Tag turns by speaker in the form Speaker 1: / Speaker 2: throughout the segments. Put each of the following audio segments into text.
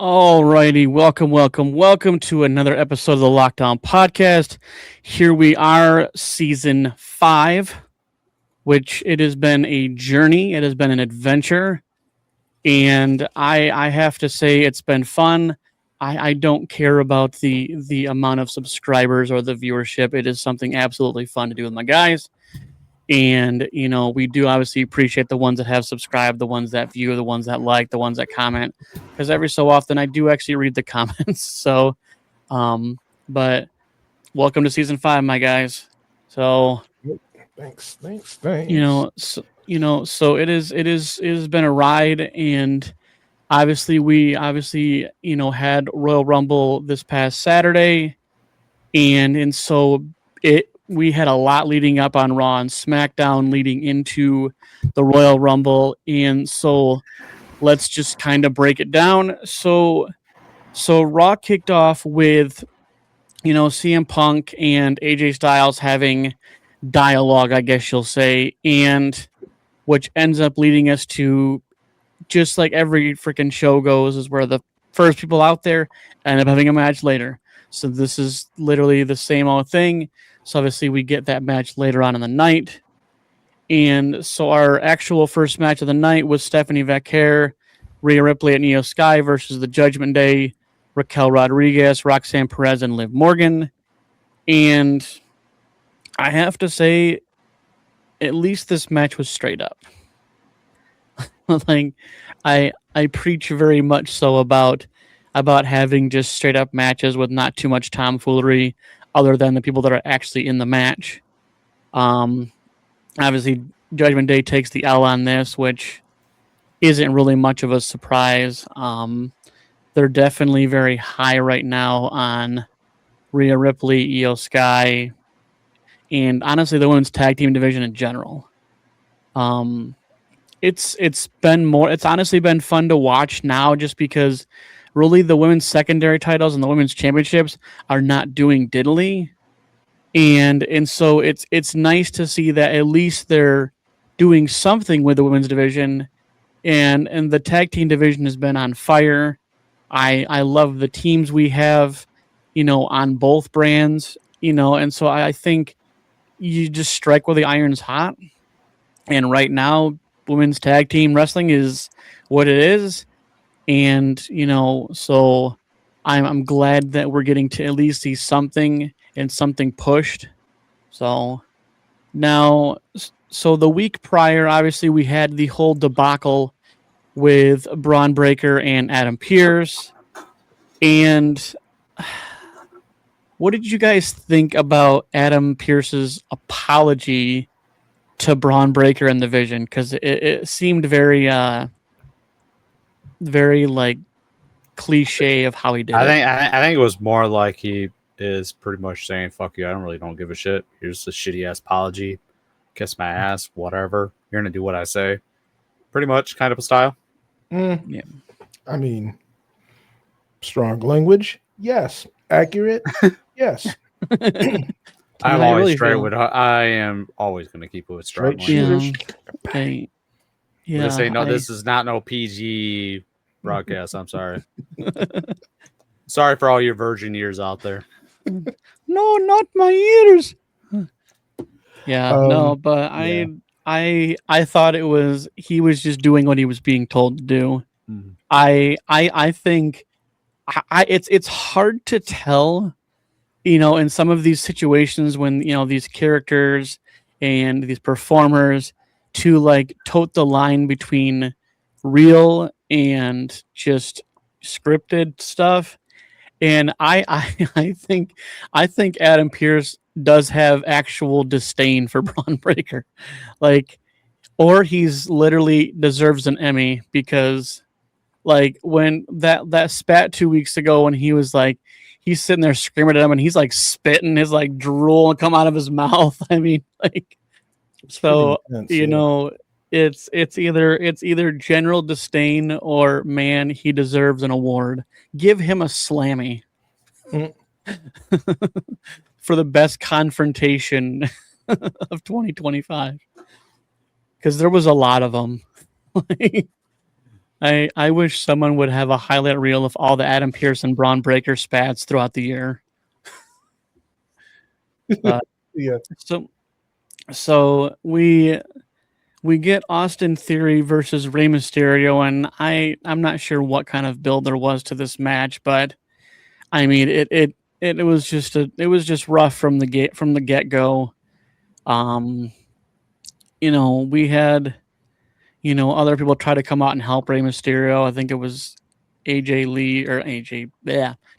Speaker 1: All righty, welcome to another episode of the Lockdown Podcast. Here we are, season 5, which it has been a journey. It has been an adventure, and I have to say it's been fun. I don't care about the amount of subscribers or the viewership. It is something absolutely fun to do with my guys. And, we do obviously appreciate the ones that have subscribed, the ones that view, the ones that like, the ones that comment, because every so often I do actually read the comments. So, but welcome to season 5, my guys. So,
Speaker 2: Thanks.
Speaker 1: So it has been a ride, and we had Royal Rumble this past Saturday, and so we had a lot leading up on Raw and SmackDown leading into the Royal Rumble, and so let's just kind of break it down. So Raw kicked off with CM Punk and AJ Styles having dialogue, I guess you'll say, and which ends up leading us to, just like every freaking show goes, is where the first people out there end up having a match later. So this is literally the same old thing. So obviously we get that match later on in the night. And so our actual first match of the night was Stephanie Vaquer, Rhea Ripley at Io Sky versus the Judgment Day, Raquel Rodriguez, Roxanne Perez, and Liv Morgan. And I have to say, at least this match was straight up. Like, I preach very much so about having just straight up matches with not too much tomfoolery, other than the people that are actually in the match. Obviously, Judgment Day takes the L on this, which isn't really much of a surprise. They're definitely very high right now on Rhea Ripley, Io Sky, and honestly, the women's tag team division in general. It's honestly been fun to watch now, just because really the women's secondary titles and the women's championships are not doing diddly. And so it's nice to see that at least they're doing something with the women's division, and the tag team division has been on fire. I love the teams we have, on both brands, and so I think you just strike where the iron's hot. And right now, women's tag team wrestling is what it is. And, so I'm glad that we're getting to at least see something and something pushed. So now, so the week prior, obviously, we had the whole debacle with Braun Breaker and Adam Pearce. And what did you guys think about Adam Pearce's apology to Braun Breaker and the Vision? Because it seemed very like cliche of how he did it.
Speaker 3: I think it was more like he is pretty much saying, fuck you, I don't give a shit. Here's the shitty ass apology. Kiss my ass, whatever. You're gonna do what I say. Pretty much kind of a style.
Speaker 1: Yeah.
Speaker 2: I mean, strong language, yes. Accurate, yes.
Speaker 3: I'm always straight with. I am always going to keep it with straight. This is not no PG broadcast. I'm sorry. Sorry for all your virgin ears out there.
Speaker 1: No, not my ears. Yeah, no, but yeah. I thought he was just doing what he was being told to do. Mm-hmm. I think it's hard to tell, in some of these situations when, these characters and these performers to like tote the line between real and just scripted stuff. And I think Adam Pearce does have actual disdain for Braun Breaker, or he's literally deserves an Emmy, because when that spat 2 weeks ago, when he was he's sitting there screaming at him and he's spitting his drool and come out of his mouth. I mean, so intense, it's either general disdain or, man, he deserves an award. Give him a Slammy for the best confrontation of 2025, because there was a lot of them. I wish someone would have a highlight reel of all the Adam Pearce and Braun Breaker spats throughout the year.
Speaker 2: Yeah.
Speaker 1: So we get Austin Theory versus Rey Mysterio, and I'm not sure what kind of build there was to this match, but I mean it was just rough from the get go. We had other people try to come out and help Rey Mysterio. I think it was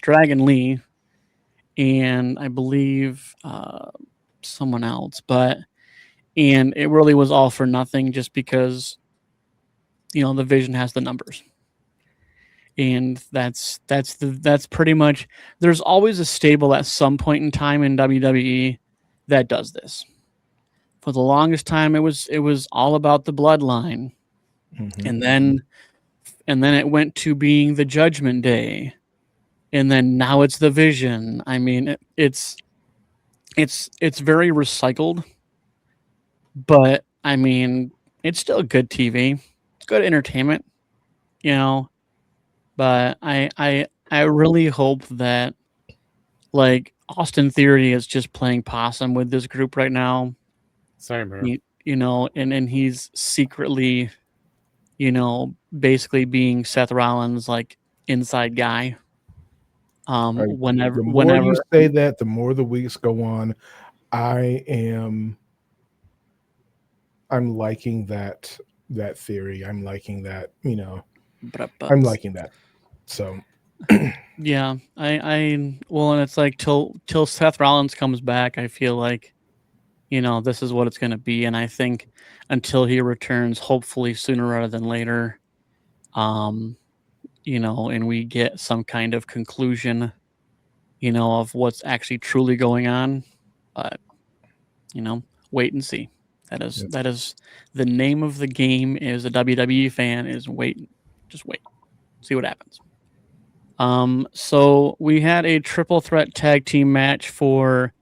Speaker 1: Dragon Lee, and I believe someone else, and it really was all for nothing just because the Vision has the numbers. And that's pretty much, there's always a stable at some point in time in WWE that does this. For the longest time it was all about the Bloodline.
Speaker 2: Mhm.
Speaker 1: And then it went to being the Judgment Day. And then now it's the Vision. I mean, it's very recycled, but I mean, it's still good TV, good entertainment, but I really hope that like Austin Theory is just playing possum with this group right now.
Speaker 3: Same here.
Speaker 1: And he's secretly, basically being Seth Rollins' like inside guy. Whenever
Speaker 2: The more you say that, the more the weeks go on. I'm liking that theory. I'm liking that, I'm liking that. So
Speaker 1: yeah, and it's like till Seth Rollins comes back, I feel like, this is what it's going to be. And I think until he returns, hopefully sooner rather than later, and we get some kind of conclusion, of what's actually truly going on. But, wait and see. That is the name of the game. Is a WWE fan is wait, just wait, see what happens. So we had a triple threat tag team match for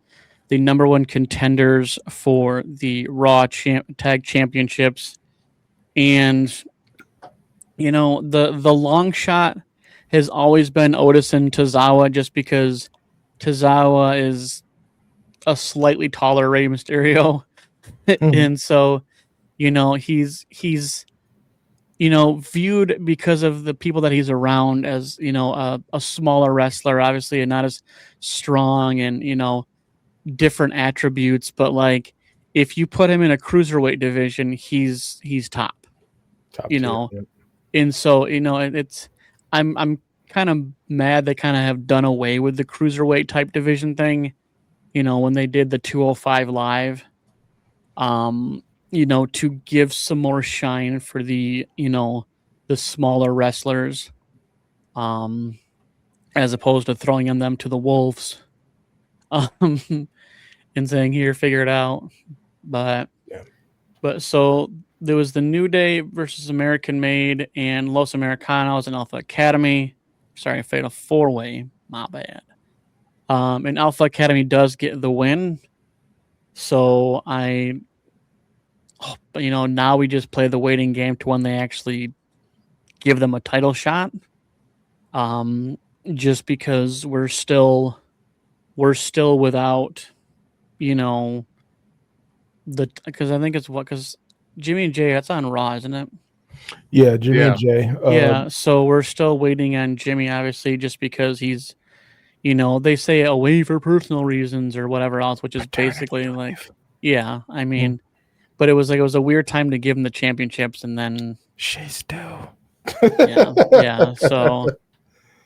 Speaker 1: the number one contenders for the Raw Tag Championships. And, the long shot has always been Otis and Tozawa, just because Tozawa is a slightly taller Rey Mysterio. And so, he's viewed because of the people that he's around as, a smaller wrestler, obviously, and not as strong and, different attributes. But like, if you put him in a cruiserweight division, he's top
Speaker 2: tier, yeah.
Speaker 1: And so, I'm kind of mad they kind of have done away with the cruiserweight type division thing, when they did the 205 live, to give some more shine for the, the smaller wrestlers, as opposed to throwing them to the wolves, and saying, here, figure it out. But so there was the New Day versus American Made and Los Americanos and Alpha Academy. Sorry, Fatal 4-Way. My bad. And Alpha Academy does get the win. So now we just play the waiting game to when they actually give them a title shot. Just because we're still without, because I think it's because Jimmy and Jay, that's on Raw, isn't it?
Speaker 2: Yeah, Jimmy and Jay.
Speaker 1: Yeah, so we're still waiting on Jimmy, obviously, just because he's, they say away for personal reasons or whatever else, which is basically like, yeah, I mean, but it was a weird time to give him the championships, and then
Speaker 2: she's due.
Speaker 1: yeah. So,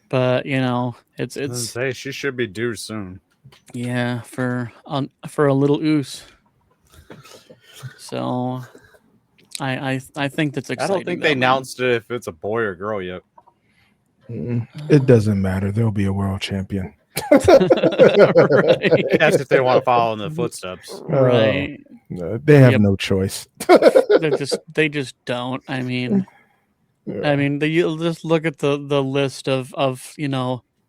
Speaker 1: but it's
Speaker 3: say she should be due soon.
Speaker 1: Yeah, for a little oos. So, I think that's exciting.
Speaker 3: I don't think they announced it if it's a boy or girl yet.
Speaker 2: It doesn't matter. There'll be a world champion.
Speaker 1: Right.
Speaker 3: That's if they want to follow in the footsteps.
Speaker 1: Right.
Speaker 2: No, they have no choice.
Speaker 1: They just don't. I mean, you'll just look at the list of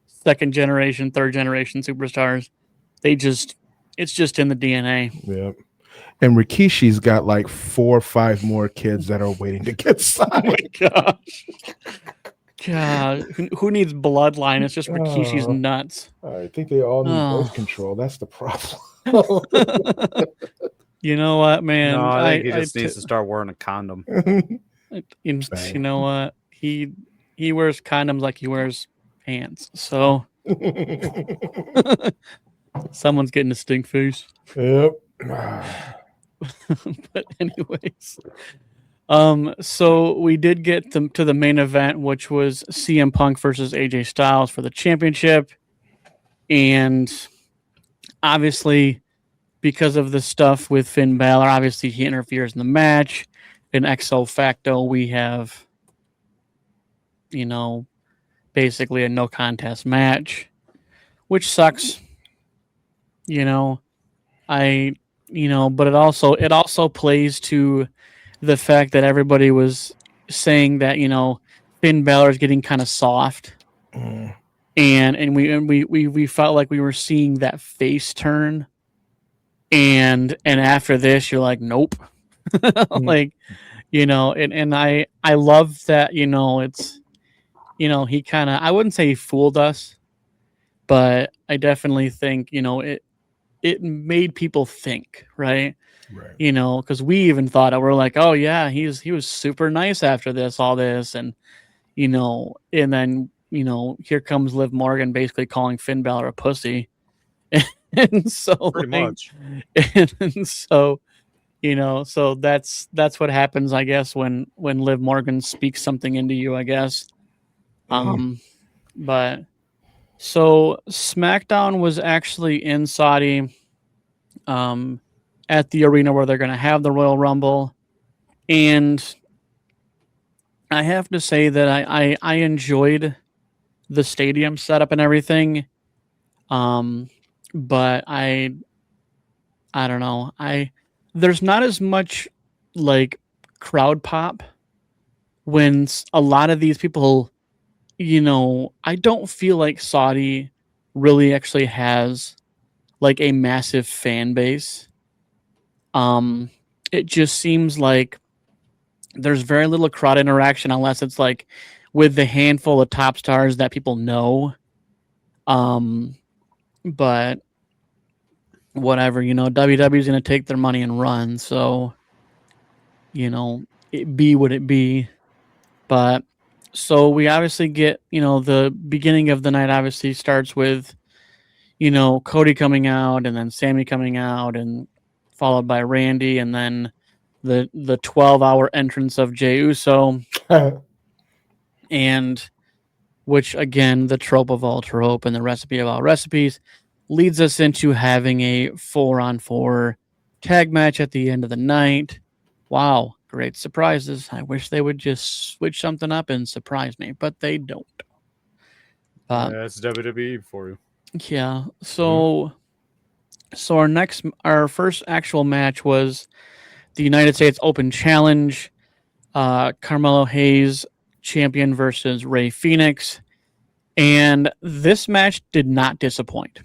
Speaker 1: second generation, third generation superstars. It's just in the DNA.
Speaker 2: Yeah. And Rikishi's got like 4 or 5 more kids that are waiting to get
Speaker 1: Oh my
Speaker 2: signed.
Speaker 1: gosh. God, who needs bloodline? It's just Rikishi's
Speaker 2: Oh.
Speaker 1: nuts.
Speaker 2: I think they all need
Speaker 1: Oh.
Speaker 2: birth control. That's the problem.
Speaker 1: You know what, man?
Speaker 3: No, I think he just needs to start wearing a condom.
Speaker 1: You know what? He wears condoms like he wears pants. So someone's getting a stink face.
Speaker 2: Yep.
Speaker 1: But anyways, so we did get to the main event, which was CM Punk versus AJ Styles for the championship, and obviously, because of the stuff with Finn Balor, obviously he interferes in the match. In ex facto, we have, basically a no contest match, which sucks. But it also plays to the fact that everybody was saying that Finn Balor is getting kind of soft, and we felt like we were seeing that face turn, and after this you're like, nope. Like, and I love that, it's, he kind of, I wouldn't say he fooled us, but I definitely think, it made people think, right?
Speaker 2: Right.
Speaker 1: Because we even thought, we're like, oh yeah, he was super nice after all this, and and then here comes Liv Morgan basically calling Finn Balor a pussy, and so
Speaker 3: Pretty much,
Speaker 1: and so so that's what happens, I guess, when Liv Morgan speaks something into you, I guess. But so SmackDown was actually in Saudi, at the arena where they're going to have the Royal Rumble, and I have to say that I enjoyed the stadium setup and everything, but I don't know, there's not as much like crowd pop when a lot of these people, I don't feel like Saudi really actually has like a massive fan base. It just seems like there's very little crowd interaction unless it's like with the handful of top stars that people know. But whatever, WWE is going to take their money and run. So, it be what it be. But so we obviously get, the beginning of the night obviously starts with, Cody coming out and then Sammy coming out, and followed by Randy, and then the 12-hour entrance of Jey Uso. And which, again, the trope of all trope and the recipe of all recipes leads us into having a 4-on-4 tag match at the end of the night. Wow, great surprises. I wish they would just switch something up and surprise me, but they don't.
Speaker 3: That's WWE for you.
Speaker 1: Yeah. So our first actual match was the United States Open Challenge. Carmelo Hayes, champion, versus Rey Fenix. And this match did not disappoint.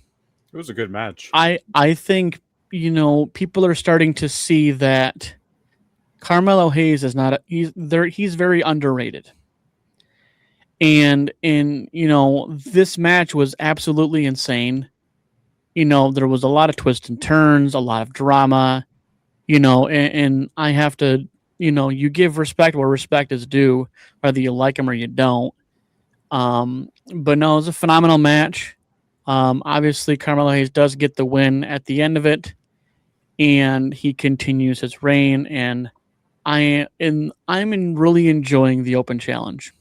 Speaker 3: It was a good match.
Speaker 1: I think, people are starting to see that Carmelo Hayes is not he's very underrated. And this match was absolutely insane. There was a lot of twists and turns, a lot of drama, and I have to, you give respect where respect is due, whether you like him or you don't. But no, it was a phenomenal match. Obviously Carmelo Hayes does get the win at the end of it, and he continues his reign, and I'm really enjoying the Open Challenge.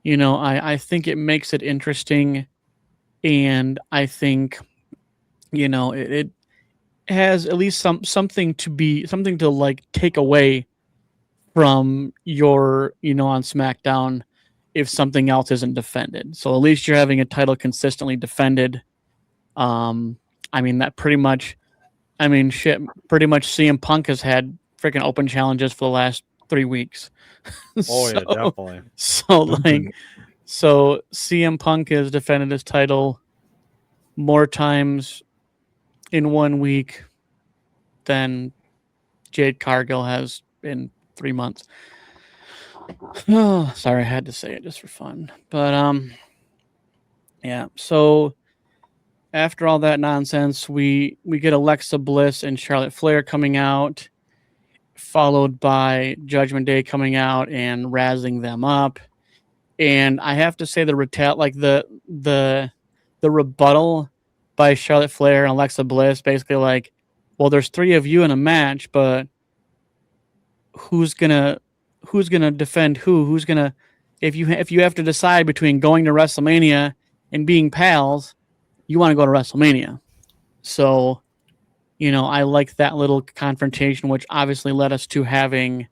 Speaker 1: I think it makes it interesting, and I think, it has at least something to like take away from your, on SmackDown, if something else isn't defended. So at least you're having a title consistently defended. That pretty much CM Punk has had freaking open challenges for the last 3 weeks.
Speaker 3: Oh, yeah, definitely.
Speaker 1: So CM Punk has defended his title more times in 1 week than Jade Cargill has in 3 months. Oh, sorry, I had to say it just for fun. But yeah. So after all that nonsense, we get Alexa Bliss and Charlotte Flair coming out, followed by Judgment Day coming out and razzing them up. And I have to say the rebuttal by Charlotte Flair and Alexa Bliss, basically like, well, there's 3 of you in a match, but who's gonna defend who? Who's gonna if you have to decide between going to WrestleMania and being pals, you want to go to WrestleMania. So, I like that little confrontation, which obviously led us to having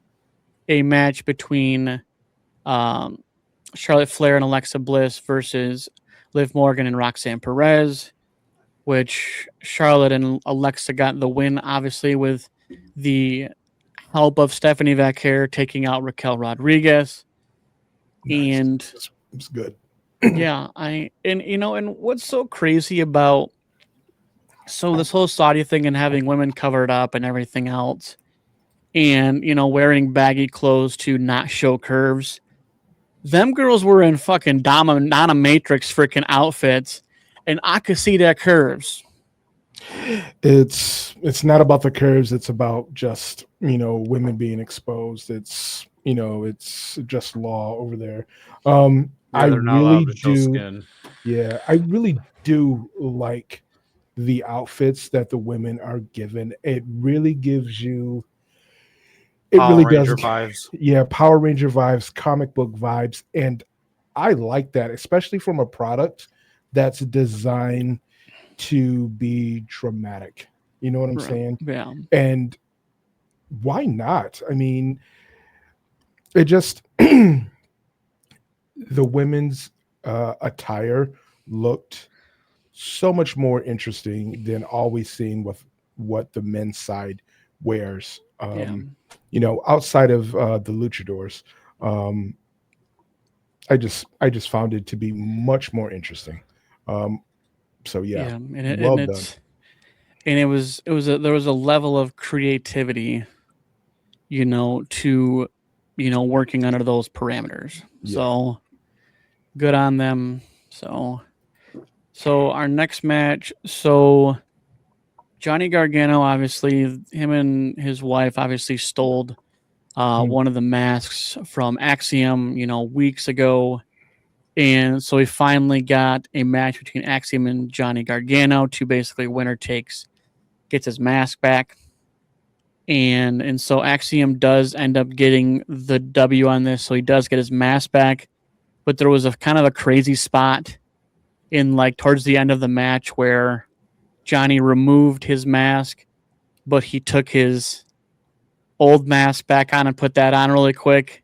Speaker 1: a match between Charlotte Flair and Alexa Bliss versus Liv Morgan and Roxanne Perez, which Charlotte and Alexa got the win, obviously, with the help of Stephanie Vaquer taking out Raquel Rodriguez.
Speaker 2: Nice.
Speaker 1: And
Speaker 2: it's good.
Speaker 1: yeah, and what's so crazy about this whole Saudi thing and having women covered up and everything else, and wearing baggy clothes to not show curves. Them girls were in fucking dominatrix freaking outfits, and I could see their curves.
Speaker 2: It's not about the curves. It's about just women being exposed. It's it's just law over there. I really do. Yeah, I really do like the outfits that the women are given. It really gives you. It
Speaker 3: Power
Speaker 2: really
Speaker 3: Ranger
Speaker 2: does.
Speaker 3: Vibes.
Speaker 2: Yeah, Power Ranger vibes, comic book vibes, and I like that, especially from a product that's designed to be dramatic. You know what I'm saying?
Speaker 1: Yeah.
Speaker 2: And why not? I mean, it just the women's attire looked so much more interesting than always seeing with what the men's side wears. Outside of the luchadors, I just found it to be much more interesting. So yeah,
Speaker 1: and
Speaker 2: well
Speaker 1: done.
Speaker 2: Done.
Speaker 1: And there was a level of creativity, to working under those parameters. Yeah. So good on them. So our next match. So Johnny Gargano, obviously, him and his wife obviously stole one of the masks from Axiom, weeks ago. And so we finally got a match between Axiom and Johnny Gargano to basically winner gets his mask back. And so Axiom does end up getting the W on this. So he does get his mask back. But there was a kind of a crazy spot in towards the end of the match where Johnny removed his mask, but he took his old mask back on and put that on really quick.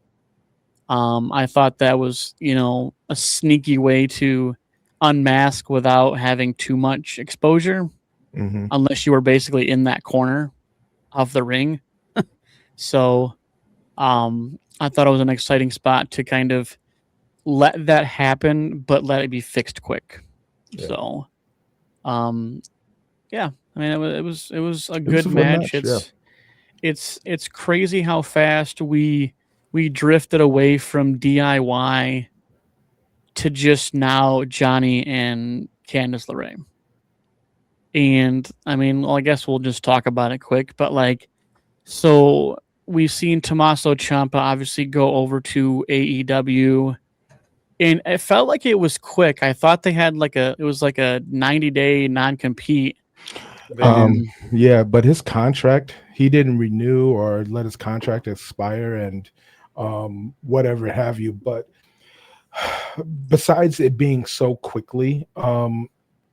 Speaker 1: I thought that was, a sneaky way to unmask without having too much exposure, unless you were basically in that corner of the ring. So I thought it was an exciting spot to kind of let that happen, but let it be fixed quick. Yeah. So, yeah, I mean, it was a good match. It's crazy how fast we drifted away from DIY to just now Johnny and Candice LeRae. And I mean, well, I guess we'll just talk about it quick, but so we've seen Tommaso Ciampa obviously go over to AEW, and it felt like it was quick. I thought they had it was like a 90-day non-compete.
Speaker 2: Yeah, but his contract, he didn't renew or let his contract expire and whatever have you. But besides it being so quickly,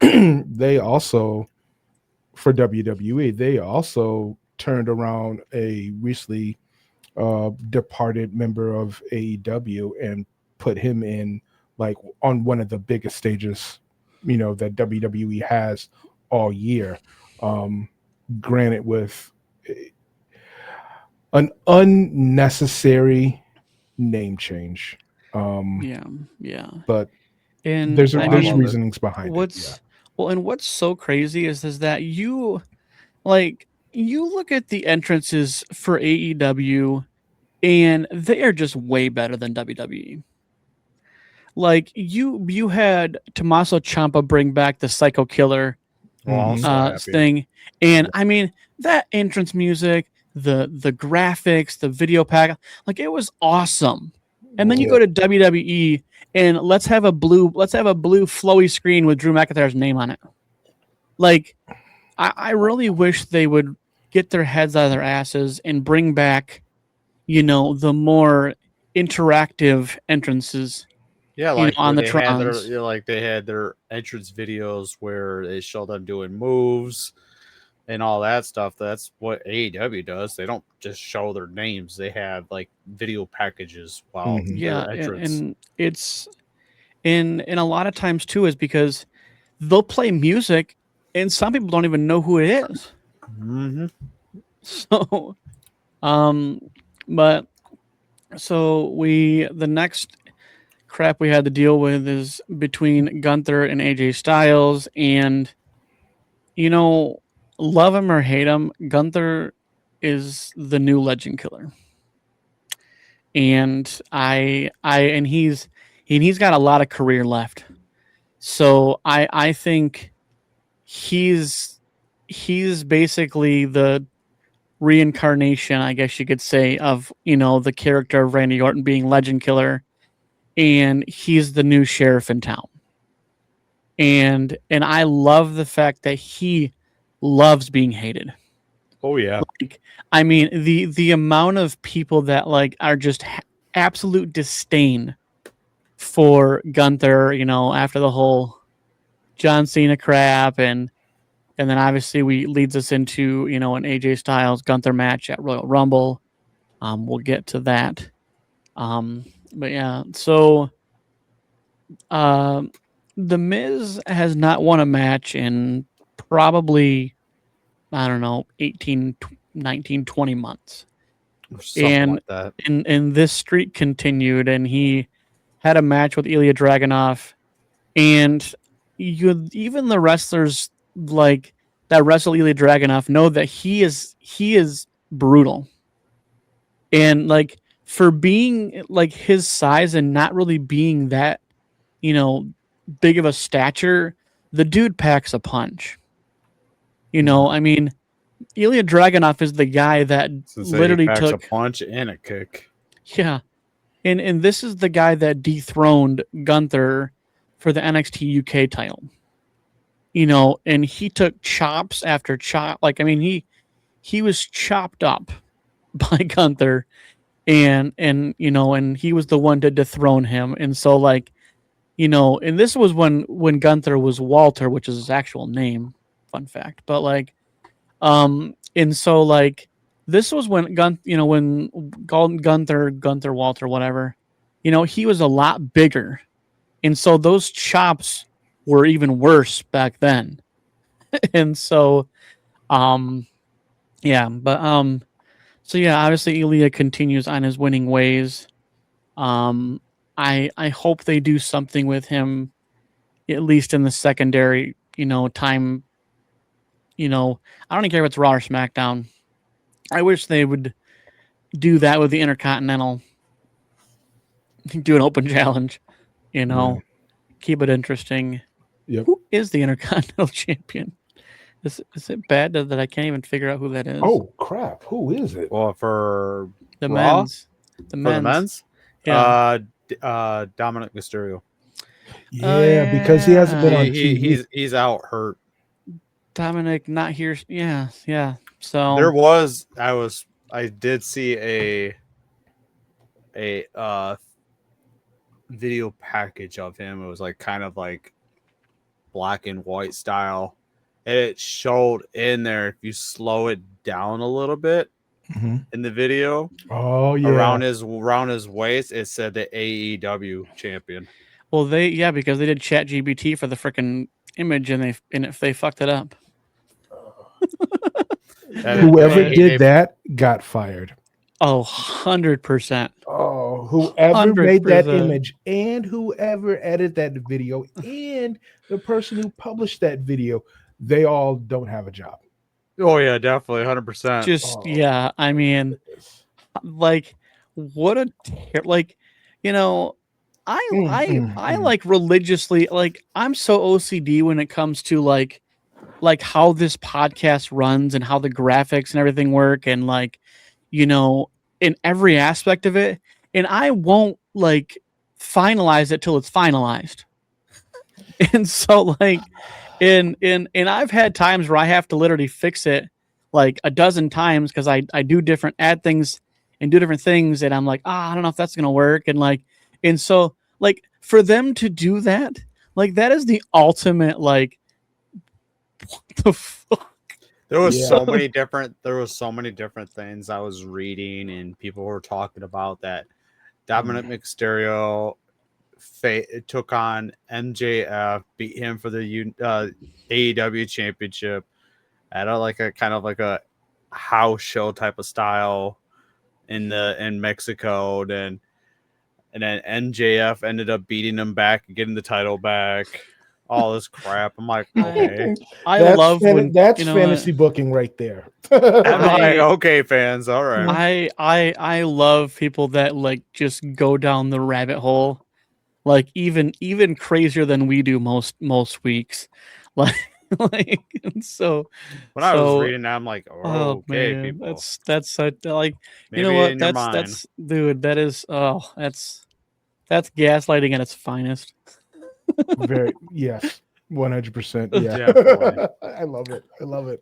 Speaker 2: they also, for WWE, they also turned around a recently departed member of AEW and put him in on one of the biggest stages, that WWE has all year. Granted, with an unnecessary name change.
Speaker 1: Yeah.
Speaker 2: But
Speaker 1: and
Speaker 2: there's reasonings behind
Speaker 1: it. What's so crazy is that you you look at the entrances for AEW, and they are just way better than WWE. Like you had Tommaso Ciampa bring back the Psycho Killer
Speaker 3: Well, I'm
Speaker 2: Mhm.
Speaker 3: so happy.
Speaker 1: thing, and I mean that entrance music, the graphics, the video pack, like it was awesome. And then you
Speaker 2: Yeah.
Speaker 1: go to WWE and let's have a blue flowy screen with Drew McIntyre's name on it. Like I really wish they would get their heads out of their asses and bring back, the more interactive entrances,
Speaker 3: Yeah, like
Speaker 1: on
Speaker 3: where
Speaker 1: the
Speaker 3: they had their
Speaker 1: Trons.
Speaker 3: like they had their entrance videos where they show them doing moves and all that stuff. That's what AEW does. They don't just show their names. They have like video packages while
Speaker 2: Mhm.
Speaker 1: Yeah,
Speaker 3: their entrance.
Speaker 1: and it's in a lot of times too is because they'll play music and some people don't even know who it is.
Speaker 3: Mm-hmm.
Speaker 1: So, um, but so the next crap we had to deal with is between Gunther and AJ Styles, and love him or hate him, Gunther is the new legend killer, and and he's got a lot of career left. So I think he's basically the reincarnation, I guess you could say, of the character of Randy Orton being legend killer, and he's the new sheriff in town. And I love the fact that he loves being hated.
Speaker 3: Oh yeah.
Speaker 1: Like, I mean, the amount of people that like are just absolute disdain for Gunther, after the whole John Cena crap, and then obviously we leads us into an AJ Styles Gunther match at Royal Rumble. We'll get to that. But yeah, so the Miz has not won a match in probably, I don't know, 18, 19, 20 months.
Speaker 3: Something
Speaker 1: And
Speaker 3: like that.
Speaker 1: and this streak continued, and he had a match with Ilya Dragunov, and even the wrestlers like that wrestle Ilya Dragunov know that he is brutal, and like for being like his size and not really being that big of a stature, the dude packs a punch. I mean, Ilya Dragunov is the guy that
Speaker 3: Since he
Speaker 1: literally
Speaker 3: packs
Speaker 1: took
Speaker 3: a punch and a kick.
Speaker 1: yeah. And this is the guy that dethroned Gunther for the NXT UK title. And he took chops after chop. Like, I mean, he was chopped up by Gunther, and and he was the one to dethrone him. And so like, and this was when Gunther was Walter, which is his actual name. Fun fact. But like, and so like this was when Gunther Walter, whatever, he was a lot bigger, and so those chops were even worse back then. And so, yeah, but so yeah, obviously Ilya continues on his winning ways. I hope they do something with him, at least in the secondary, time. I don't even care if it's Raw or SmackDown. I wish they would do that with the Intercontinental. Do an open challenge, keep it interesting.
Speaker 2: Yep.
Speaker 1: Who is the Intercontinental Champion? Is it bad that I can't even figure out who that is?
Speaker 2: Oh crap! Who is it?
Speaker 3: Well, for
Speaker 1: the
Speaker 3: Raw?
Speaker 1: men's. The
Speaker 3: for the men's,
Speaker 1: Yeah.
Speaker 3: Dominic Mysterio.
Speaker 2: Yeah, because he hasn't been on TV.
Speaker 3: He's out hurt.
Speaker 1: Dominic not here. Yeah. So
Speaker 3: I did see a video package of him. It was like kind of like black and white style. And it showed in there, if you slow it down a little bit
Speaker 2: Mhm.
Speaker 3: in the video,
Speaker 2: Oh yeah,
Speaker 3: around his waist, it said the AEW champion.
Speaker 1: well because they did ChatGPT for the freaking image, and they fucked it up.
Speaker 2: whoever did that got fired.
Speaker 1: Oh, 100%.
Speaker 2: Oh, whoever made that
Speaker 1: 100%.
Speaker 2: image and whoever edited that video and the person who published that video, they all don't have a job.
Speaker 3: Oh yeah, definitely, 100%.
Speaker 1: Just
Speaker 2: Oh,
Speaker 1: yeah, I mean,
Speaker 2: goodness.
Speaker 1: like what a like, you know, I
Speaker 2: Mm.
Speaker 1: like religiously like I'm so OCD when it comes to like how this podcast runs and how the graphics and everything work and like you know in every aspect of it, and I won't like finalize it till it's finalized. And so like and I've had times where I have to literally fix it like a dozen times because I do different add things and do different things, and I'm like, I don't know if that's gonna work, and like and so like for them to do that, like that is the ultimate like what the fuck.
Speaker 3: There was
Speaker 2: Yeah.
Speaker 3: so many different things I was reading, and people were talking about that Dominic Mysterio took on MJF, beat him for the AEW championship at a kind of like a house show type of style in Mexico. And then MJF ended up beating him back and getting the title back. All this crap. I'm like, okay.
Speaker 1: I love when
Speaker 2: That's
Speaker 1: you know
Speaker 2: fantasy booking right there.
Speaker 3: I'm like,
Speaker 1: I-
Speaker 3: okay, fans, all right.
Speaker 1: I love people that like just go down the rabbit hole, like even crazier than we do most weeks, like like and so
Speaker 3: When I was
Speaker 1: so
Speaker 3: reading that, I'm like,
Speaker 1: oh
Speaker 3: okay,
Speaker 1: man,
Speaker 3: people.
Speaker 1: that's like you know
Speaker 3: Maybe
Speaker 1: what
Speaker 3: in your mind.
Speaker 1: that's dude that is that's gaslighting at its finest.
Speaker 2: Very yes, 100%. Yeah,
Speaker 3: Definitely.
Speaker 2: I love it. I love it.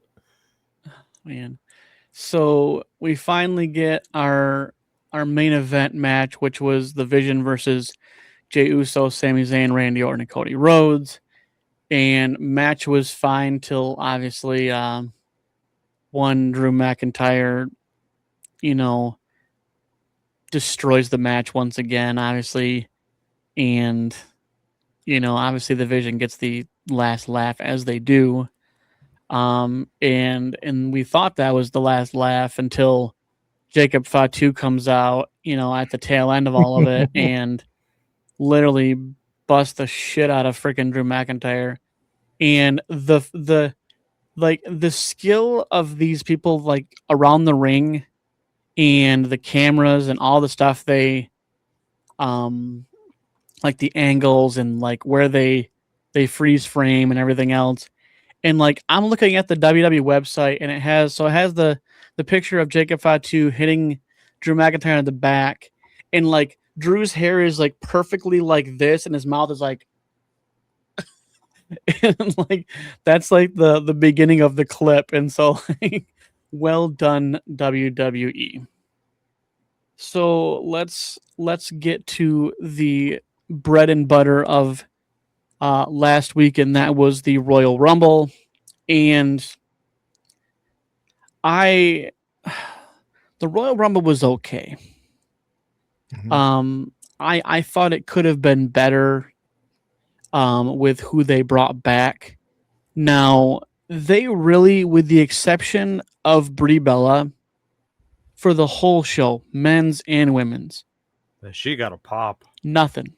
Speaker 1: Man. So we finally get our main event match, which was the Vision versus Jey Uso, Sami Zayn, Randy Orton, and Cody Rhodes. And match was fine till obviously one Drew McIntyre, you know, destroys the match once again, obviously. And, you know, obviously the Vision gets the last laugh as they do. And we thought that was the last laugh until Jacob Fatu comes out, you know, at the tail end of all of it and literally busts the shit out of freaking Drew McIntyre. And the like the skill of these people like around the ring and the cameras and all the stuff they like the angles and like where they freeze frame and everything else. And like I'm looking at the WWE website and it has the picture of Jacob Fatu hitting Drew McIntyre in the back, and like Drew's hair is like perfectly like this, and his mouth is like, and like that's like the beginning of the clip, and so like, well done WWE. So let's get to the bread and butter of last week, and that was the Royal Rumble. And I the Royal Rumble was okay.
Speaker 2: Mhm.
Speaker 1: I thought it could have been better with who they brought back. Now, they really, with the exception of Brie Bella, for the whole show, men's and women's,
Speaker 3: She got a pop.
Speaker 1: nothing.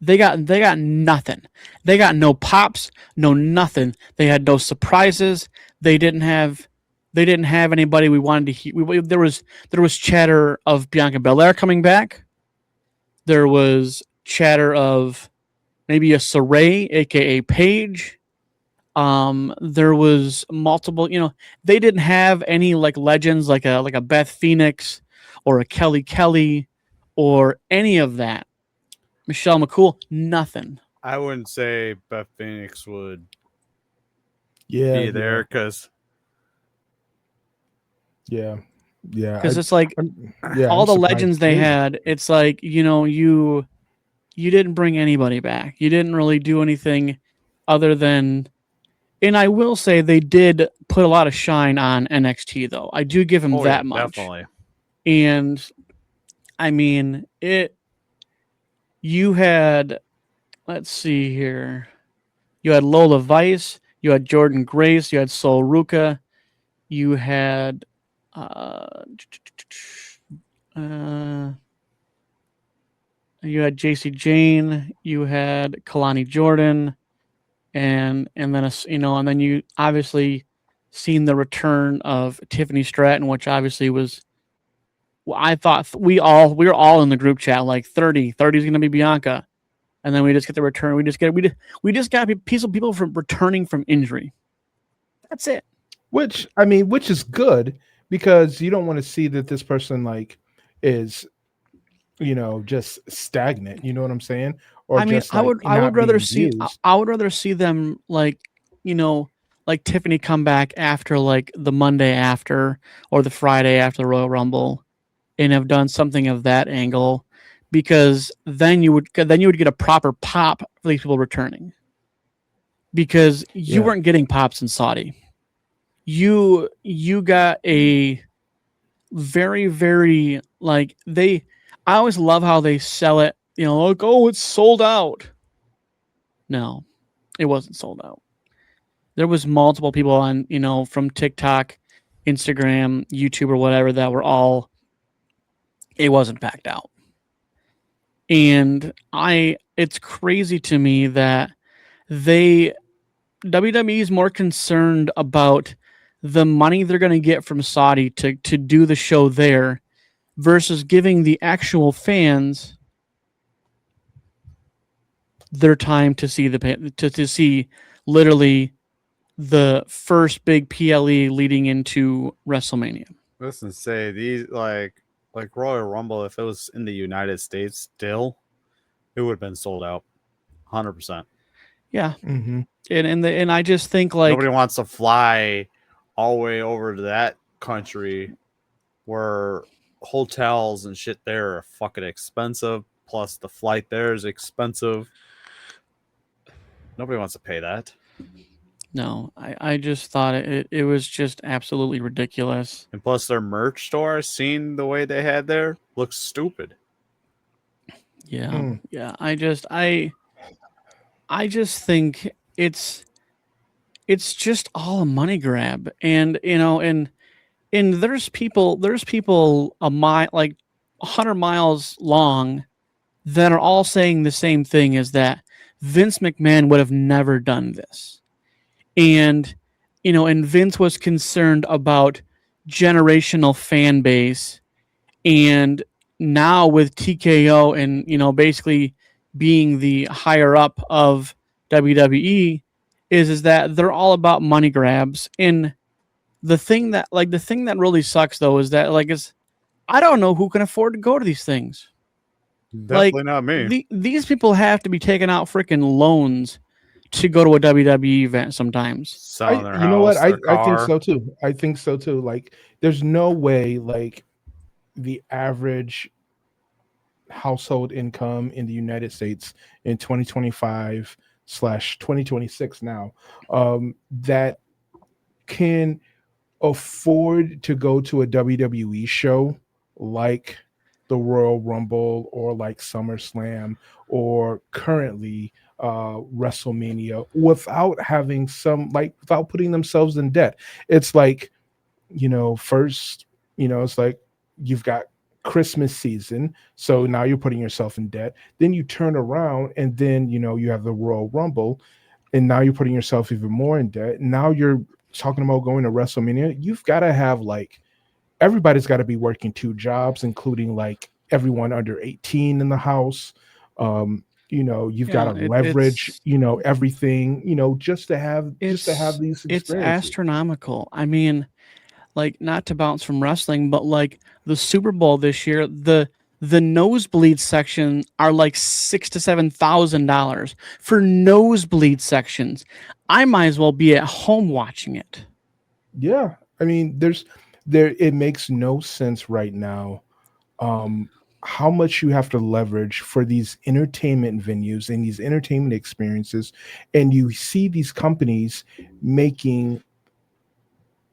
Speaker 1: They got nothing. They got no pops, no nothing. They had no surprises. They didn't have anybody we wanted to hear. There was chatter of Bianca Belair coming back. There was chatter of maybe a Saray, aka Paige. There was multiple. You know, they didn't have any like legends like a Beth Phoenix or a Kelly or any of that. Michelle McCool, nothing.
Speaker 3: I wouldn't say Beth Phoenix would
Speaker 2: Yeah,
Speaker 3: be there because
Speaker 2: yeah.
Speaker 1: Because it's like
Speaker 2: Yeah,
Speaker 1: all
Speaker 2: I'm
Speaker 1: the
Speaker 2: surprised
Speaker 1: legends they
Speaker 2: too.
Speaker 1: had, it's like, you know, you didn't bring anybody back. You didn't really do anything other than, and I will say they did put a lot of shine on NXT though. I do give them that much.
Speaker 3: definitely.
Speaker 1: And I mean, you had, let's see here. You had Lola Vice, you had Jordan Grace, you had Sol Ruka, you had you had JC Jane, you had Kalani Jordan, and then you obviously seeing the return of Tiffany Stratton, which obviously was. I thought we were all in the group chat like 30 is going to be Bianca, and then we just get the return. We just got people from returning from injury. That's it.
Speaker 2: Which is good because you don't want to see that this person like is, just stagnant. You know what I'm saying? Or
Speaker 1: I mean,
Speaker 2: just like
Speaker 1: I would
Speaker 2: not
Speaker 1: rather
Speaker 2: being
Speaker 1: see
Speaker 2: used.
Speaker 1: I would rather see them like like Tiffany come back after like the Monday after or the Friday after the Royal Rumble, and have done something of that angle, because then you would get a proper pop for these people returning, because you
Speaker 2: Yeah.
Speaker 1: weren't getting pops in Saudi. You got a very, very like they. I always love how they sell it. Like, oh, it's sold out. No, it wasn't sold out. There was multiple people on, from TikTok, Instagram, YouTube, or whatever that were all. It wasn't packed out, and it's crazy to me that WWE is more concerned about the money they're going to get from Saudi to do the show there versus giving the actual fans their time to see to see literally the first big PLE leading into WrestleMania.
Speaker 3: Listen, say these like Royal Rumble, if it was in the United States still, it would have been sold out 100%.
Speaker 1: Yeah.
Speaker 2: Mm-hmm.
Speaker 1: And I just think like
Speaker 3: nobody wants to fly all the way over to that country where hotels and shit there are fucking expensive, plus the flight there is expensive. Nobody wants to pay that.
Speaker 1: No, I just thought it was just absolutely ridiculous.
Speaker 3: And plus their merch store, seeing the way they had there, looks stupid.
Speaker 1: Yeah. Yeah. I just think it's just all a money grab. And and there's people a mile, like 100 miles long, that are all saying the same thing, is that Vince McMahon would have never done this. And and Vince was concerned about generational fan base, and now with TKO and basically being the higher up of WWE, is that they're all about money grabs. And the thing that really sucks though is that I don't know who can afford to go to these things.
Speaker 3: Definitely not me.
Speaker 1: These people have to be taking out freaking loans to go to a WWE event sometimes.
Speaker 3: Selling their
Speaker 2: You know what?
Speaker 3: house, their
Speaker 2: I think
Speaker 3: car.
Speaker 2: so too. I think so too. Like, there's no way like the average household income in the United States in 2025/2026 now that can afford to go to a WWE show like the Royal Rumble or like SummerSlam or currently WrestleMania without having without putting themselves in debt. It's like, first, it's like you've got Christmas season, so now you're putting yourself in debt. Then you turn around and then you have the Royal Rumble, and now you're putting yourself even more in debt. Now you're talking about going to WrestleMania. You've got to have everybody's got to be working 2 jobs, including like everyone under 18 in the house. You've got to leverage, everything, just to have these experiences.
Speaker 1: It's astronomical. I mean, like, not to bounce from wrestling, but like the Super Bowl this year, the nosebleed section are like $6,000 to $7,000 for nosebleed sections. I might as well be at home watching it.
Speaker 2: Yeah, I mean, it makes no sense right now how much you have to leverage for these entertainment venues and these entertainment experiences, and you see these companies making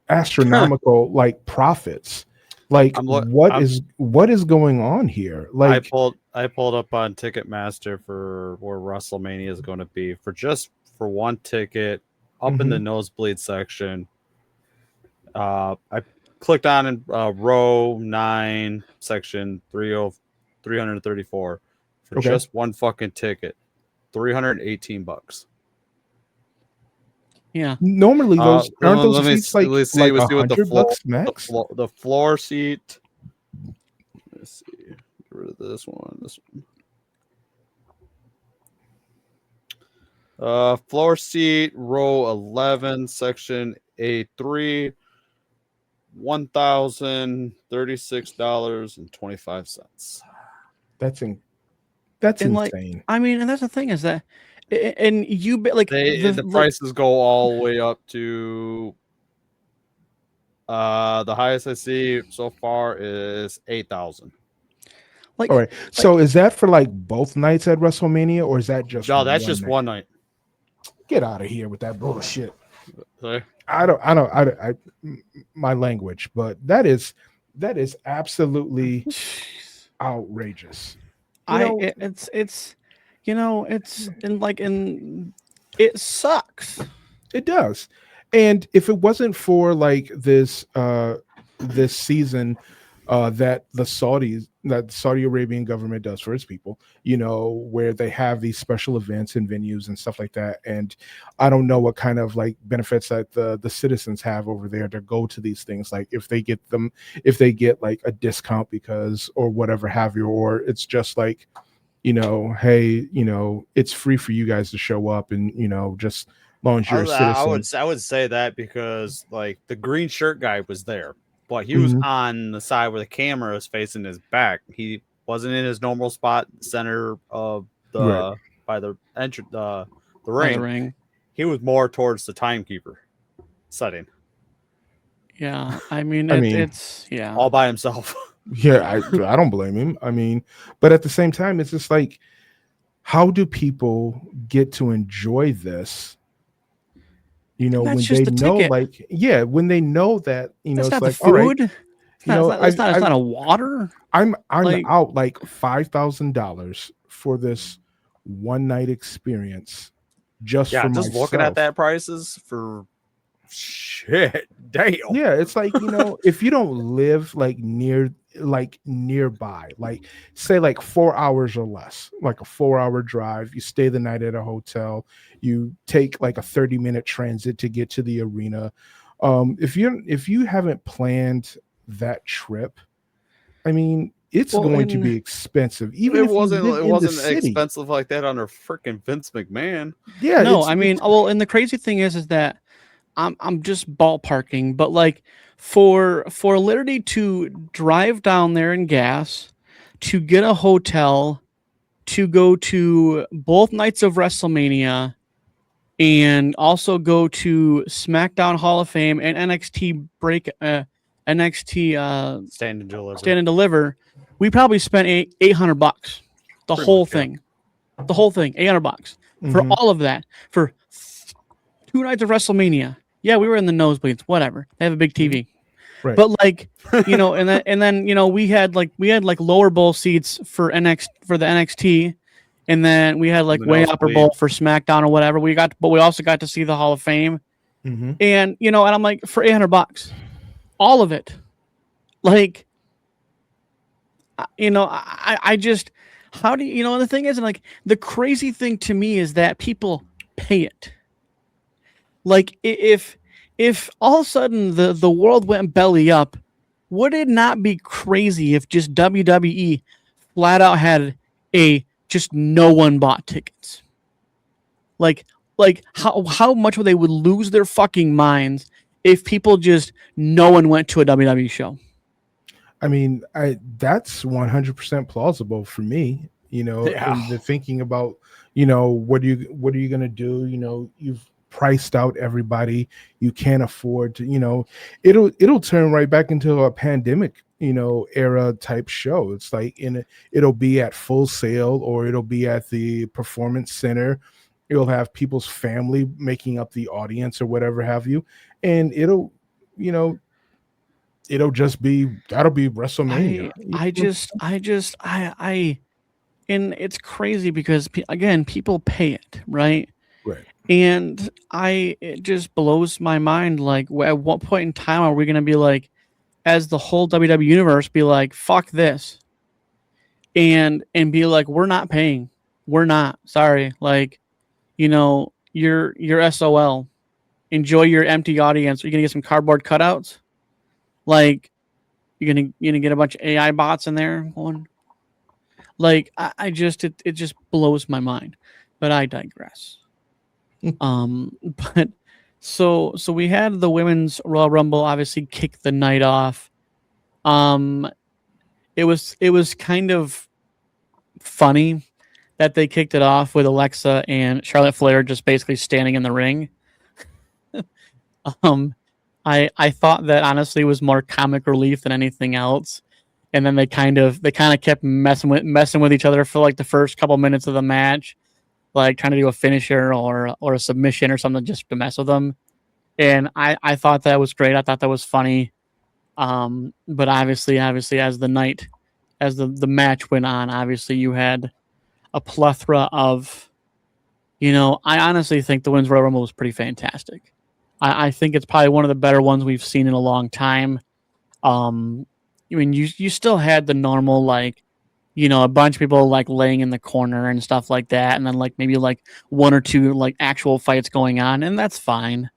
Speaker 2: astronomical like profits. Like, what is going on here? Like,
Speaker 3: I pulled up on Ticketmaster for where WrestleMania is going to be for one ticket up in the nosebleed section. I clicked on in row 9, section 334 for just one fucking ticket, $318.
Speaker 1: Yeah.
Speaker 2: Normally, those aren't those seats like
Speaker 3: let's see what the
Speaker 2: $100 max?
Speaker 3: the floor seat. Let's see. Get rid of this one. This one. Floor seat, row 11, section A3, $1,036.25.
Speaker 2: That's
Speaker 1: And like,
Speaker 2: insane.
Speaker 1: I mean, and that's the thing is that, and like
Speaker 3: The prices go all the way up to the highest I see so far is 8,000.
Speaker 1: like,
Speaker 2: All right. So is that for like both nights at WrestleMania, or is that just
Speaker 3: No, that's just
Speaker 2: night?
Speaker 3: one night.
Speaker 2: Get out of here with that bullshit.
Speaker 3: Sorry?
Speaker 2: I my language, but that is absolutely outrageous.
Speaker 1: it's and like, and it sucks.
Speaker 2: It does. And if it wasn't for like this this season that the Saudi Arabian government does for its people, you know, where they have these special events and venues and stuff like that. And I don't know what kind of like benefits that the citizens have over there to go to these things. Like if they get like a discount because or whatever have you, or it's just like, you know, hey, you know, it's free for you guys to show up and, you know, just as long as you're a citizen.
Speaker 3: I would say that because like the green shirt guy was there, but he was on the side where the camera is facing his back. He wasn't in his normal spot, center of the by the entrance, the ring. He was more towards the timekeeper setting.
Speaker 1: Yeah, I mean, it's yeah,
Speaker 3: all by himself.
Speaker 2: Yeah, I don't blame him. I mean, but at the same time, it's just like, how do people get to enjoy this? You know, when they know, like, yeah, when they know that, you know,
Speaker 1: it's
Speaker 2: it's
Speaker 1: not
Speaker 2: like,
Speaker 1: the food.
Speaker 2: all right,
Speaker 1: it's not a water.
Speaker 2: I'm
Speaker 1: like,
Speaker 2: out like $5,000 for this one night experience just for myself.
Speaker 3: Looking at that prices for shit, damn.
Speaker 2: Yeah, it's like, you know, if you don't live like nearby, like say like 4 hours or less, like a 4-hour drive, you stay the night at a hotel, you take like a 30-minute transit to get to the arena. If you haven't planned that trip, I mean, it's going to be expensive. Even if it wasn't
Speaker 3: expensive like that under freaking Vince McMahon.
Speaker 1: Yeah, no, I mean, well, and the crazy thing is that I'm just ballparking, but like for Liberty to drive down there in gas, to get a hotel, to go to both nights of WrestleMania, and also go to SmackDown Hall of Fame and NXT
Speaker 3: Stand and
Speaker 1: Deliver, we probably spent $800. The whole thing, $800 for all of that for 2 nights of WrestleMania. Yeah, we were in the nosebleeds. Whatever. They have a big TV,
Speaker 2: right?
Speaker 1: But like, you know, and then you know, we had like lower bowl seats for the NXT, and then we had like way upper bowl for SmackDown or whatever. But we also got to see the Hall of Fame, and you know, and I'm like, for $800, all of it, like, you know, I just, how do you know? The thing is, and like, the crazy thing to me is that people pay it. Like if all of a sudden the world went belly up, would it not be crazy if just WWE flat out had just no one bought tickets? Like how much would they would lose their fucking minds if people just no one went to a WWE show?
Speaker 2: I mean, that's 100% plausible for me. You know, and the thinking about, you know, what are you gonna do? You know, you've priced out everybody, you can't afford to, you know, it'll turn right back into a pandemic, you know, era type show. It's like it'll be at Full Sail, or it'll be at the Performance Center. It'll have people's family making up the audience or whatever have you, and it'll just be, that'll be WrestleMania.
Speaker 1: And it's crazy because again, people pay it, right?
Speaker 2: Right.
Speaker 1: And it just blows my mind. Like, at what point in time are we going to be like, as the whole WWE universe, be like, fuck this, and be like, we're not paying, we're not, sorry, like, you know, you're SOL. enjoy your empty audience. You're gonna get some cardboard cutouts. Like you're gonna get a bunch of AI bots in there going. Like I just it just blows my mind. But I digress. But so we had the women's Royal Rumble obviously kick the night off. It was kind of funny that they kicked it off with Alexa and Charlotte Flair just basically standing in the ring. I thought that honestly was more comic relief than anything else. And then they kind of kept messing with each other for like the first couple minutes of the match, like trying to do a finisher or a submission or something just to mess with them. And I thought that was great. I thought that was funny. But obviously as the match went on, obviously you had a plethora of, I honestly think the Women's Royal Rumble was pretty fantastic. I think it's probably one of the better ones we've seen in a long time. I mean, you still had the normal, like, a bunch of people like laying in the corner and stuff like that, and then like maybe like one or two like actual fights going on, and that's fine.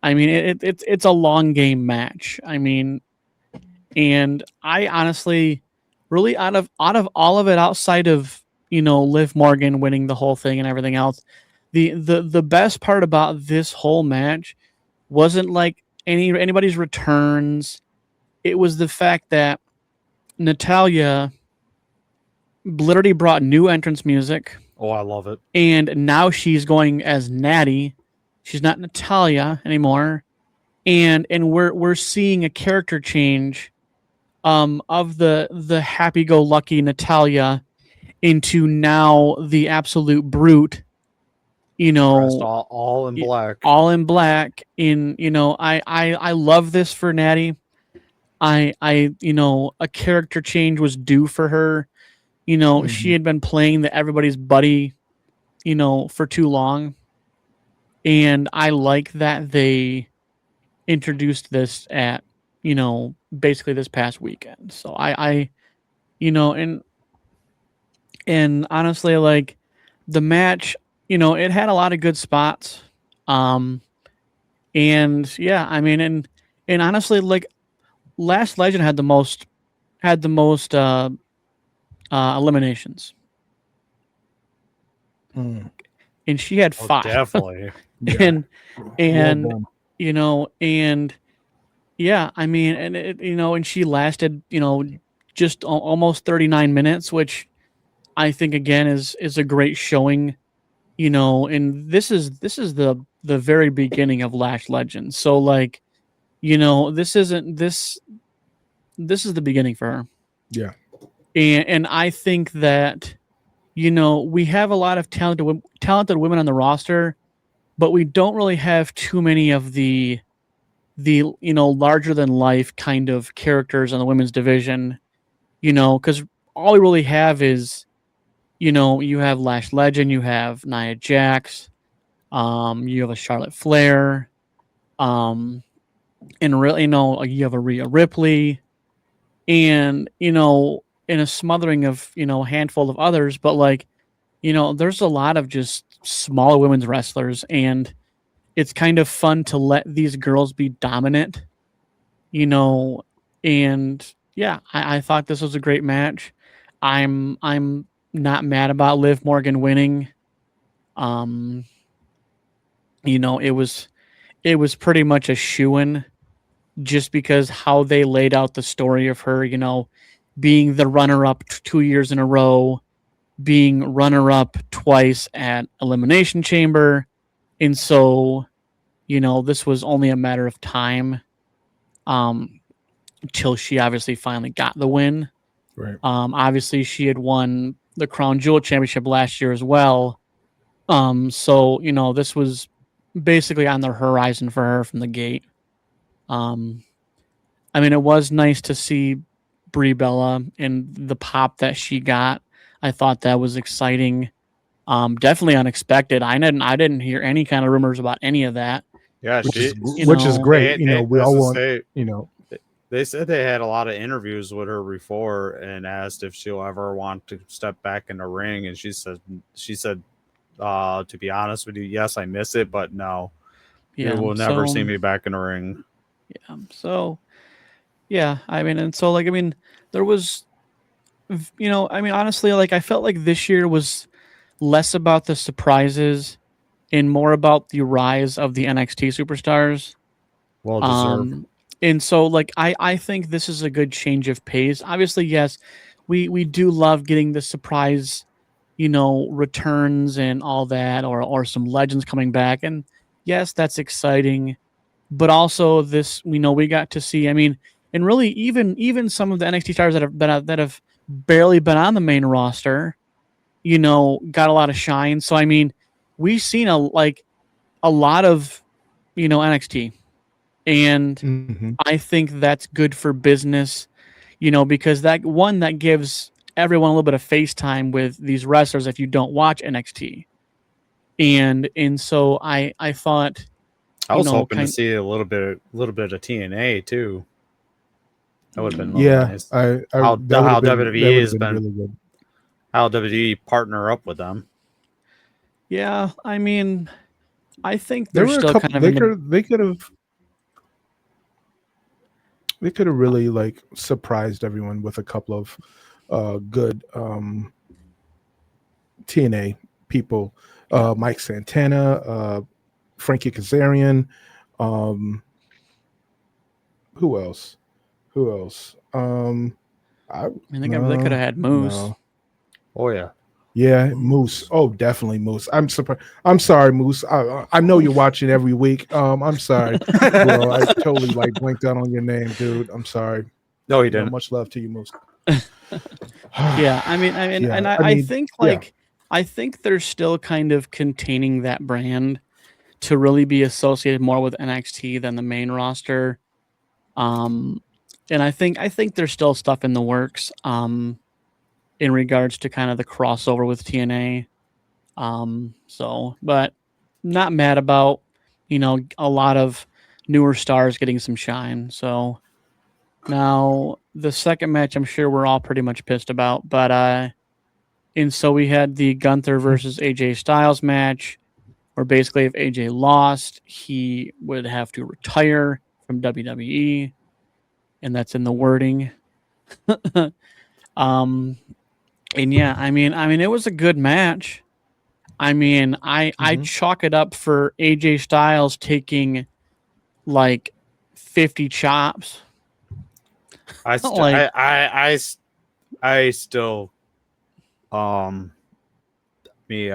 Speaker 1: I mean, it's a long game match. I mean, and I honestly, really out of all of it, outside of Liv Morgan winning the whole thing and everything else, the best part about this whole match wasn't like anybody's returns. It was the fact that Natalya literally brought new entrance music.
Speaker 3: Oh, I love it.
Speaker 1: And now she's going as Natty. She's not Natalya anymore. And we're seeing a character change of the happy-go-lucky Natalya into now the absolute brute.
Speaker 3: Dressed all in black.
Speaker 1: All in black. I love this for Natty. I a character change was due for her. She had been playing the everybody's buddy, for too long. And I like that they introduced this at, basically this past weekend. So and honestly, like the match, it had a lot of good spots. And yeah, I mean, and honestly, like Last Legend had the most eliminations. And she had 5.
Speaker 3: Definitely.
Speaker 1: and
Speaker 2: Well
Speaker 1: and yeah, I mean, and it, and she lasted, just almost 39 minutes, which I think again is a great showing, and this is the very beginning of Lash Legends. So like, this is the beginning for her.
Speaker 2: Yeah.
Speaker 1: And I think that, we have a lot of talented women on the roster, but we don't really have too many of the larger than life kind of characters in the women's division, because all we really have is, you have Lash Legend, you have Nia Jax, you have a Charlotte Flair, and really, you have a Rhea Ripley, and, in a smothering of, a handful of others, but like, there's a lot of just smaller women's wrestlers, and it's kind of fun to let these girls be dominant, and yeah, I thought this was a great match. I'm not mad about Liv Morgan winning. It was pretty much a shoo-in just because how they laid out the story of her, being the runner-up 2 years in a row, being runner-up twice at Elimination Chamber. And so, this was only a matter of time until she obviously finally got the win.
Speaker 2: Right.
Speaker 1: Obviously, she had won the Crown Jewel Championship last year as well. So, this was basically on the horizon for her from the gate. I mean, it was nice to see Brie Bella and the pop that she got. I thought that was exciting. Definitely unexpected. I didn't hear any kind of rumors about any of that.
Speaker 3: Yeah,
Speaker 2: which is great. We all want,
Speaker 3: They said they had a lot of interviews with her before and asked if she'll ever want to step back in the ring, and she said, to be honest with you, yes, I miss it, but no.
Speaker 1: Yeah.
Speaker 3: You will never
Speaker 1: so,
Speaker 3: see me back in the ring.
Speaker 1: Yeah. So, yeah. I mean, and so like, I mean, there was, I mean, honestly, like I felt like this year was less about the surprises and more about the rise of the NXT superstars.
Speaker 3: Well deserved.
Speaker 1: And so like I think this is a good change of pace. Obviously, yes, we do love getting the surprise, returns and all that, or some legends coming back. And yes, that's exciting. But also this, we got to see, I mean, and really even some of the NXT stars that have barely been on the main roster, got a lot of shine. So I mean, we've seen a lot of NXT, and
Speaker 2: Mm-hmm.
Speaker 1: I think that's good for business, because that gives everyone a little bit of face time with these wrestlers if you don't watch NXT. And so I thought,
Speaker 3: I was hoping to
Speaker 1: kind
Speaker 3: see a little bit of TNA too. That would have been a little
Speaker 2: Yeah,
Speaker 3: nice.
Speaker 2: I
Speaker 3: How
Speaker 2: that would have been
Speaker 3: WWE has been
Speaker 2: really good.
Speaker 3: how WWE partner up with them.
Speaker 1: yeah, I mean, I think
Speaker 2: There
Speaker 1: they're
Speaker 2: were a
Speaker 1: still
Speaker 2: couple.
Speaker 1: kind of in the
Speaker 2: They could have really like surprised everyone with a couple of good TNA people. Mike Santana, Frankie Kazarian. Who else? Who else? I
Speaker 1: I think they could
Speaker 2: no
Speaker 1: have had Moose.
Speaker 2: no.
Speaker 3: Oh yeah.
Speaker 2: Yeah, Moose. Oh, definitely Moose. I'm surprised. I'm sorry, Moose. I know you're watching every week. I'm sorry, bro. I totally like blinked out on your name, dude. I'm sorry.
Speaker 3: No, he
Speaker 2: You know,
Speaker 3: didn't.
Speaker 2: much love to you, Moose.
Speaker 1: Yeah, I mean,
Speaker 2: Yeah,
Speaker 1: and I think I think they're still kind of containing that brand to really be associated more with NXT than the main roster. And I think there's still stuff in the works. In regards to kind of the crossover with TNA. So, but not mad about, a lot of newer stars getting some shine. So now the second match, I'm sure we're all pretty much pissed about, but, and so we had the Gunther versus AJ Styles match, where basically if AJ lost, he would have to retire from WWE, and that's in the wording. um, and yeah, I mean, it was a good match. I mean, I chalk it up for AJ Styles taking like 50 chops.
Speaker 3: I still I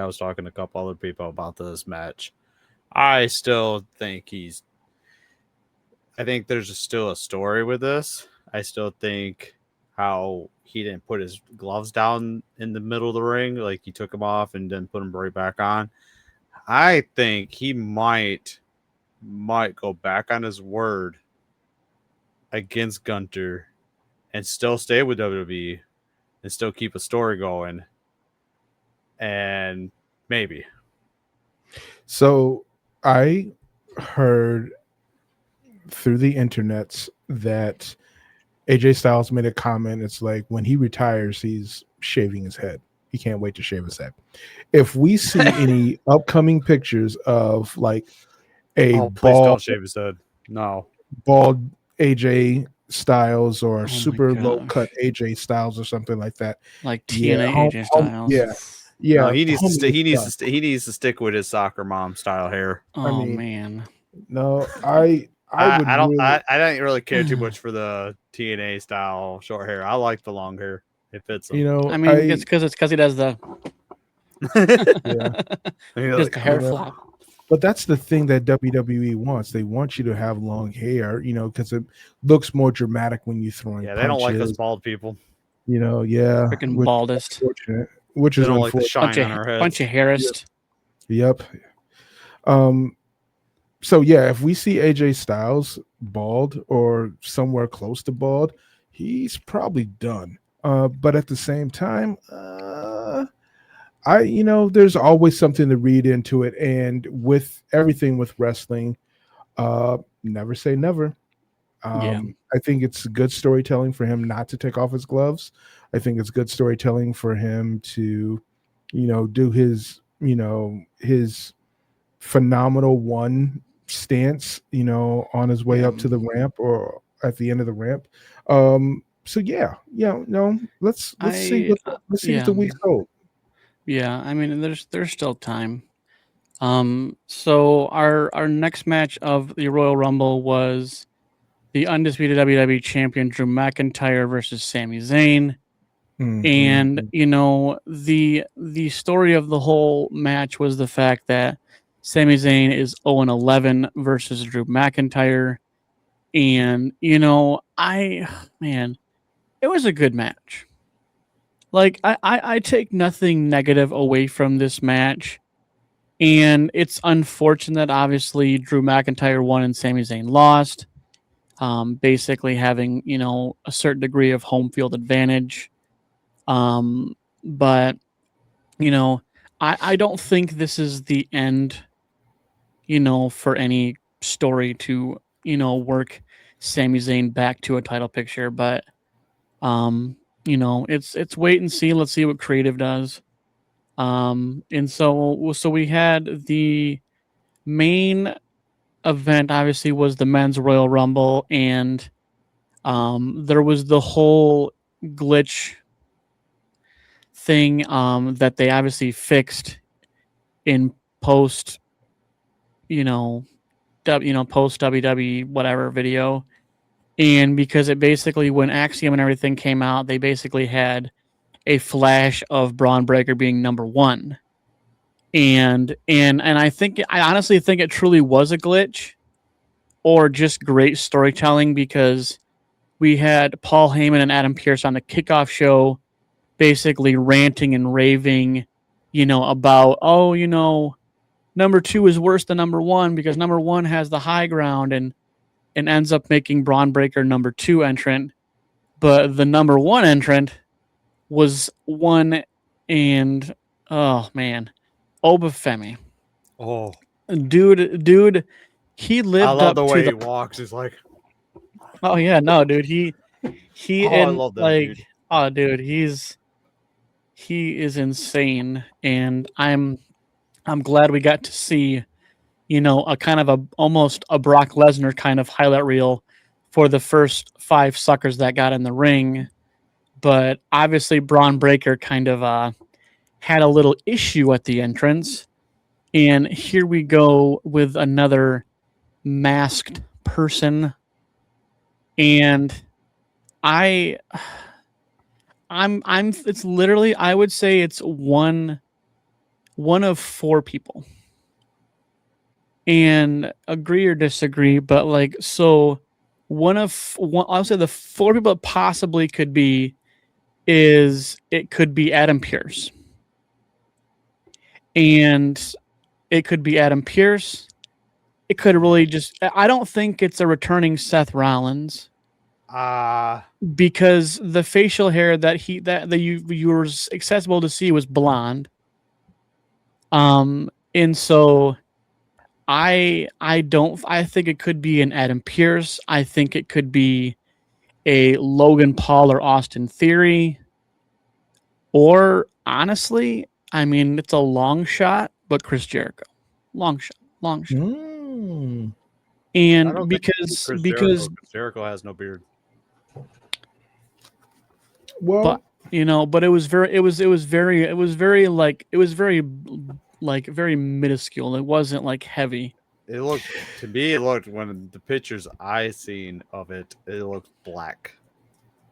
Speaker 3: was talking to a couple other people about this match. I still think I think there's still a story with this. I still think how he didn't put his gloves down in the middle of the ring, like he took them off and then put them right back on. I think he might go back on his word against Gunther and still stay with WWE and still keep a story going. And maybe.
Speaker 2: So I heard through the internets that AJ Styles made a comment. It's like when he retires, he's shaving his head. He can't wait to shave his head. If we see any upcoming pictures of like a
Speaker 3: Please don't shave his head. No.
Speaker 2: bald AJ Styles or
Speaker 1: my
Speaker 2: super
Speaker 1: gosh.
Speaker 2: low cut AJ Styles or something like that,
Speaker 1: Like TNA AJ Styles.
Speaker 2: yeah.
Speaker 3: No, he needs to stick with his soccer mom style hair.
Speaker 1: Oh
Speaker 2: mean,
Speaker 1: man.
Speaker 2: No, I
Speaker 3: didn't really care too much for the TNA style short hair. I like the long hair. It fits him.
Speaker 2: You know,
Speaker 1: I mean, it's because he does the just the hair flop.
Speaker 2: But that's the thing that WWE wants. They want you to have long hair, because it looks more dramatic when you throw in
Speaker 3: they don't like us bald people.
Speaker 1: Freaking baldest.
Speaker 2: Which is
Speaker 3: like the shine on our heads.
Speaker 1: Bunch of hairist.
Speaker 2: Yep. So yeah, if we see AJ Styles bald or somewhere close to bald, he's probably done. But at the same time, there's always something to read into it, and with everything with wrestling, never say never. I think it's good storytelling for him not to take off his gloves. I think it's good storytelling for him to, do his phenomenal 1 stance, on his way up to the ramp or at the end of the ramp. So no, let's see
Speaker 1: I
Speaker 2: let's see what
Speaker 1: yeah.
Speaker 2: the week's hold.
Speaker 1: Yeah, I mean, there's still time. So our next match of the Royal Rumble was the undisputed WWE champion Drew McIntyre versus Sami Zayn. And the story of the whole match was the fact that Sami Zayn is 0-11 versus Drew McIntyre. And man, it was a good match. Like I take nothing negative away from this match. And it's unfortunate, obviously, Drew McIntyre won and Sami Zayn lost. Basically having, a certain degree of home field advantage. But, I don't think this is the end, for any story to, work Sami Zayn back to a title picture. But, it's wait and see. Let's see what creative does. And so we had the main event obviously was the men's Royal Rumble, and there was the whole glitch thing that they obviously fixed in post, post WWE whatever video, and because it basically when Axiom and everything came out, they basically had a flash of Braun Breaker being number one. And I honestly think it truly was a glitch or just great storytelling, because we had Paul Heyman and Adam Pearce on the kickoff show basically ranting and raving, about, number two is worse than number one because number one has the high ground and ends up making Braun Breaker number two entrant. But the number one entrant was one and, oh man, Obafemi.
Speaker 3: Oh,
Speaker 1: dude, he lived
Speaker 3: I love
Speaker 1: up
Speaker 3: the
Speaker 1: to
Speaker 3: way
Speaker 1: the.
Speaker 3: he walks. He's like,
Speaker 1: Oh yeah, no, dude, he
Speaker 3: I
Speaker 1: and
Speaker 3: love that
Speaker 1: like,
Speaker 3: dude.
Speaker 1: oh dude, he is insane, and I'm glad we got to see, a kind of almost a Brock Lesnar kind of highlight reel for the first 5 suckers that got in the ring. But obviously Braun Breaker kind of had a little issue at the entrance. And here we go with another masked person. And I'm it's literally, I would say it's one of 4 people. And agree or disagree, but like, so I'll say the 4 people it possibly could be it could be Adam Pearce. And it could be Adam Pearce. It could really just, I don't think it's a returning Seth Rollins. Because the facial hair that you were accessible to see was blonde. And so I think it could be an Adam Pearce. I think it could be a Logan Paul or Austin Theory. Or honestly, I mean, it's a long shot, but Chris Jericho. Long shot.
Speaker 2: Mm.
Speaker 1: And because
Speaker 3: Jericho has no beard.
Speaker 2: Well,
Speaker 1: but but it was very minuscule. It wasn't like heavy.
Speaker 3: It looked when the pictures I seen of it, it looked black.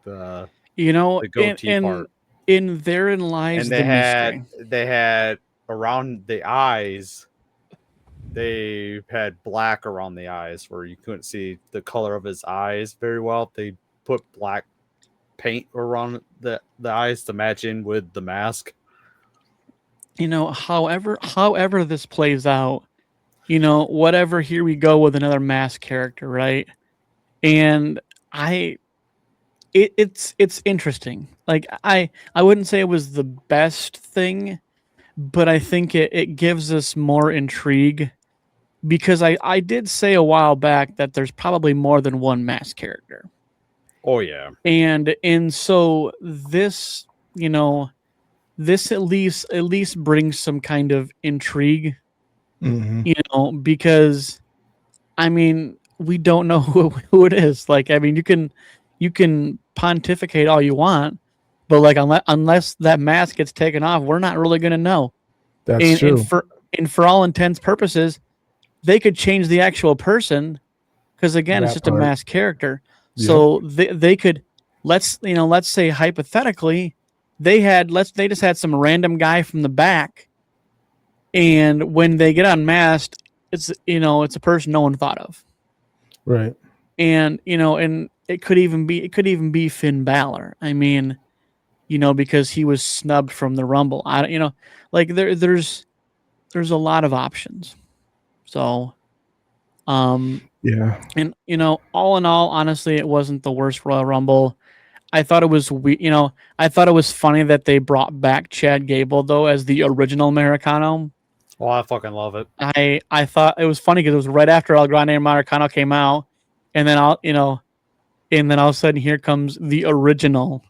Speaker 3: The goatee part.
Speaker 1: In therein lies
Speaker 3: and
Speaker 1: the mystery.
Speaker 3: They had around the eyes, they had black around the eyes where you couldn't see the color of his eyes very well. They put black paint around the eyes to match in with the mask.
Speaker 1: However this plays out, whatever, here we go with another mask character, right? And it's interesting. Like I wouldn't say it was the best thing, but I think it gives us more intrigue, because I did say a while back that there's probably more than one mask character.
Speaker 3: Oh yeah.
Speaker 1: And so this, this at least brings some kind of intrigue,
Speaker 2: mm-hmm.
Speaker 1: Because I mean, we don't know who it is. Like, I mean, you can pontificate all you want, but like unless that mask gets taken off, we're not really gonna know.
Speaker 2: That's true.
Speaker 1: And for all intents purposes, they could change the actual person because again, it's
Speaker 2: That
Speaker 1: just a
Speaker 2: part.
Speaker 1: masked character.
Speaker 2: Yep.
Speaker 1: So they could let's say hypothetically they just had some random guy from the back, and when they get unmasked, it's it's a person no one thought of.
Speaker 2: Right.
Speaker 1: And and it could even be Finn Balor. I mean, because he was snubbed from the Rumble. Like there's a lot of options. So,
Speaker 2: Yeah.
Speaker 1: and all in all, honestly, it wasn't the worst Royal Rumble. I thought it was I thought it was funny that they brought back Chad Gable though as the original Americano.
Speaker 3: Oh, I fucking love it.
Speaker 1: I thought it was funny because it was right after El Grande Americano came out, and then all of a sudden here comes the original,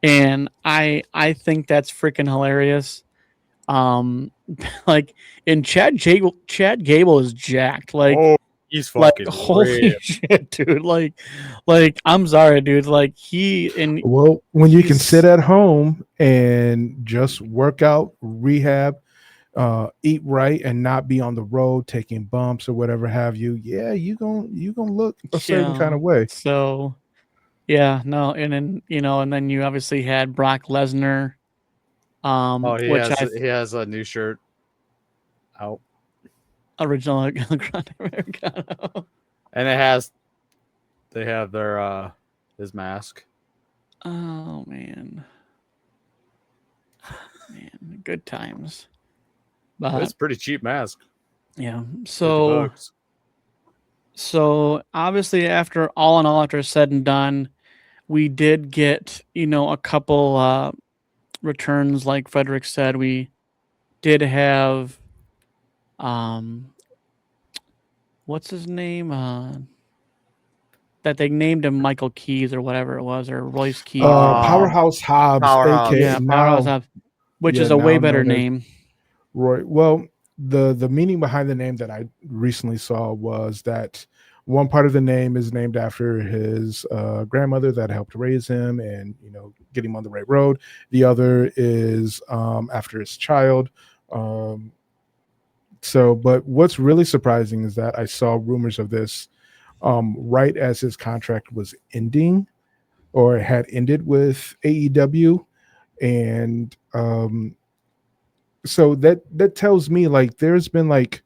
Speaker 1: and I think that's freaking hilarious. Like, and Chad Gable is jacked. Like,
Speaker 3: Oh, he's fucking
Speaker 1: holy
Speaker 3: real.
Speaker 1: shit, dude. Like I'm sorry, dude. Like
Speaker 2: Well, when you can
Speaker 1: he's-
Speaker 2: sit at home and just work out, rehab, eat right, and not be on the road taking bumps or whatever have you, yeah, you gonna look a certain
Speaker 1: Yeah.
Speaker 2: kind of way.
Speaker 1: So yeah, no, and then and then you obviously had Brock Lesnar.
Speaker 3: Oh, he
Speaker 1: Which
Speaker 3: has a new shirt out,
Speaker 1: original Grande Americano.
Speaker 3: and they have their his mask.
Speaker 1: Oh man, good times. But
Speaker 3: It's a pretty cheap mask.
Speaker 1: yeah,
Speaker 3: 50
Speaker 1: so
Speaker 3: bucks.
Speaker 1: obviously after all in all, after said and done, we did get a couple returns. Like Frederick said, we did have what's his name? That they named him Michael Keys or whatever it was, or Royce Keys.
Speaker 2: Powerhouse Hobbs,
Speaker 3: Powerhouse.
Speaker 2: aka
Speaker 1: Yeah, Powerhouse
Speaker 2: now,
Speaker 1: Hobbs, which
Speaker 2: yeah,
Speaker 1: is a way
Speaker 2: now
Speaker 1: better
Speaker 2: known as
Speaker 1: name.
Speaker 2: Roy. Well, the meaning behind the name that I recently saw was that one part of the name is named after his grandmother that helped raise him and get him on the right road. The other is after his child. But what's really surprising is that I saw rumors of this right as his contract was ending or had ended with AEW, and so that tells me like there's been like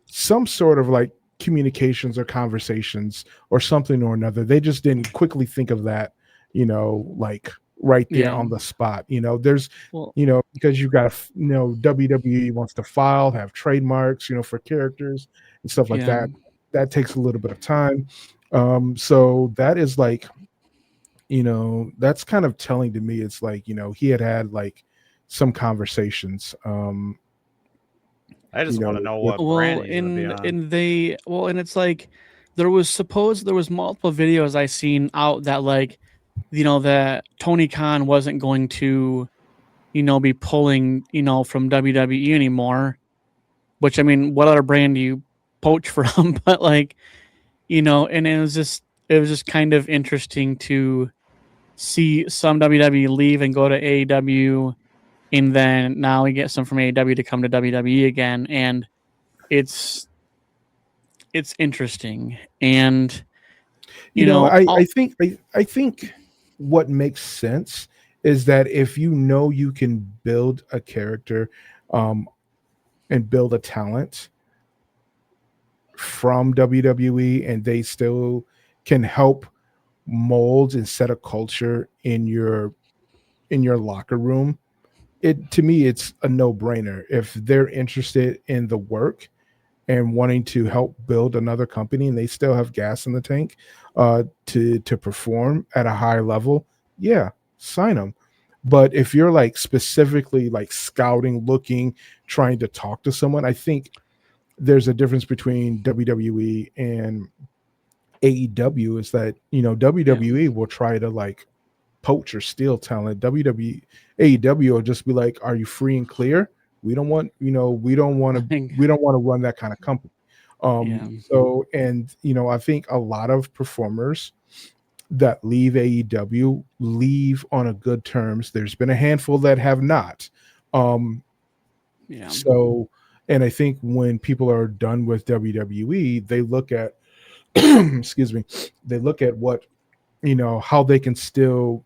Speaker 2: some sort of like communications or conversations or something or another. They just didn't quickly think of that, like right there
Speaker 1: Yeah.
Speaker 2: on the spot. There's
Speaker 1: Well,
Speaker 2: because you've got WWE wants to file, have trademarks, for characters and stuff like
Speaker 1: yeah.
Speaker 2: that takes a little bit of time. So that is like, that's kind of telling to me. It's like, he had like some conversations.
Speaker 3: I just want to know what
Speaker 1: Well,
Speaker 3: brand he's gonna be on.
Speaker 1: and it's like there was multiple videos I seen out that like that Tony Khan wasn't going to be pulling from WWE anymore, which I mean, what other brand do you poach from? But like and it was just kind of interesting to see some WWE leave and go to AEW, and then now we get some from AEW to come to WWE again, and it's interesting. And
Speaker 2: I think what makes sense is that if you can build a character and build a talent from WWE, and they still can help mold and set a culture in your locker room, to me it's a no-brainer. If they're interested in the work and wanting to help build another company and they still have gas in the tank to perform at a high level, yeah, sign them. But if you're like specifically like scouting, looking, trying to talk to someone, I think there's a difference between WWE and AEW is that WWE will try to like poach or steal talent. AEW will just be like, are you free and clear? We don't want to run that kind of company.
Speaker 1: Yeah.
Speaker 2: So, and I think a lot of performers that leave AEW leave on a good terms. There's been a handful that have not.
Speaker 1: Yeah.
Speaker 2: So, and I think when people are done with WWE, they look at, excuse me, they look at what, how they can still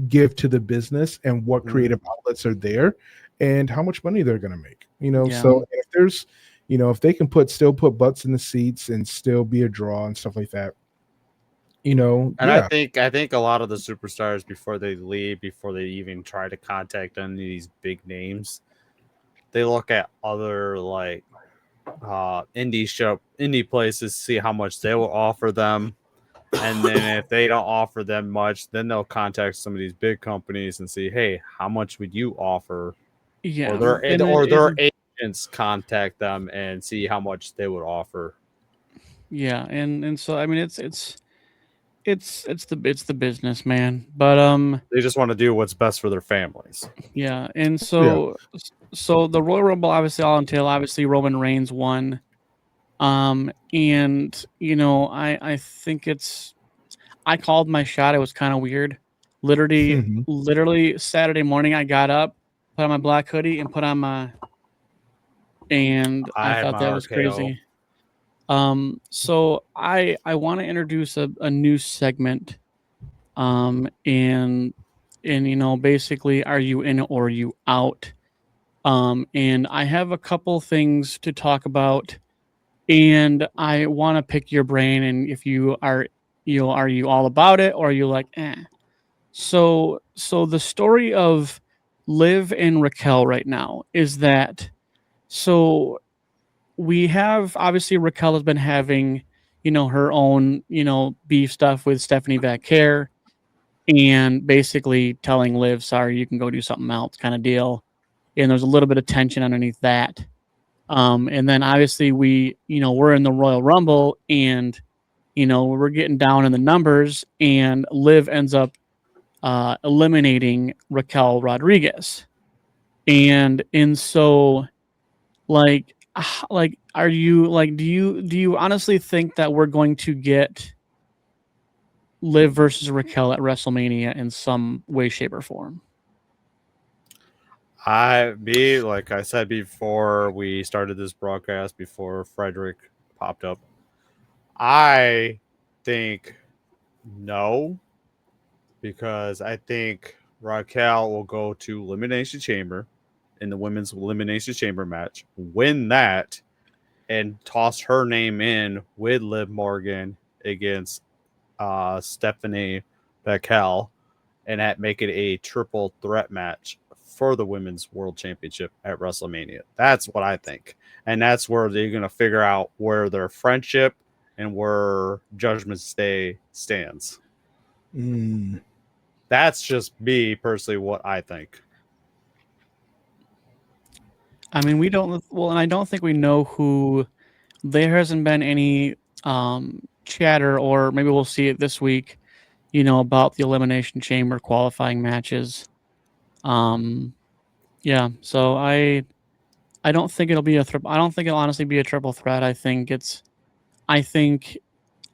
Speaker 2: give to the business and what creative outlets are there and how much money they're going to make,
Speaker 1: Yeah.
Speaker 2: So if there's, if they can still put butts in the seats and still be a draw and stuff like that,
Speaker 3: And
Speaker 2: yeah.
Speaker 3: I think a lot of the superstars before they leave, before they even try to contact any of these big names, they look at other like indie places, see how much they will offer them. And then if they don't offer them much, then they'll contact some of these big companies and see, hey, how much would you offer?
Speaker 1: Yeah.
Speaker 3: Or their
Speaker 1: And
Speaker 3: or
Speaker 1: it,
Speaker 3: their agents contact them and see how much they would offer.
Speaker 1: yeah, and so I mean it's the business, man. But
Speaker 3: They just want to do what's best for their families.
Speaker 1: yeah, and
Speaker 2: Yeah.
Speaker 1: so the Royal Rumble obviously all entail obviously Roman Reigns won. And I think I called my shot. It was kind of weird.
Speaker 2: Mhm.
Speaker 1: Literally Saturday morning I got up, put on my black hoodie and put on my and I
Speaker 3: I had
Speaker 1: thought
Speaker 3: my
Speaker 1: that was
Speaker 3: RKO.
Speaker 1: crazy. So I want to introduce a new segment. And basically, are you in or are you out? And I have a couple things to talk about, and I want to pick your brain. And if you are, are you all about it or are you like, eh? So the story of Liv and Raquel right now is that so we have obviously Raquel has been having her own beef stuff with Stephanie Vaquer and basically telling Liv, sorry, you can go do something else kind of deal. And there's a little bit of tension underneath that. And then obviously we're in the Royal Rumble and, we're getting down in the numbers and Liv ends up eliminating Raquel Rodriguez. And so like are you like do you honestly think that we're going to get Liv versus Raquel at WrestleMania in some way, shape, or form?
Speaker 3: Like I said before we started this broadcast, before Frederick popped up, I think no, because I think Raquel will go to Elimination Chamber in the women's Elimination Chamber match, win that, and toss her name in with Liv Morgan against Stephanie Raquel, and make it a triple threat match for the women's world championship at WrestleMania. That's what I think. And that's where they're going to figure out where their friendship and where Judgment Day stands.
Speaker 2: Mm.
Speaker 3: That's just me personally what I think.
Speaker 1: I mean, we don't and I don't think we know who. There hasn't been any chatter, or maybe we'll see it this week, about the Elimination Chamber qualifying matches. Yeah, so I don't think it'll be I don't think it'll honestly be a triple threat. I think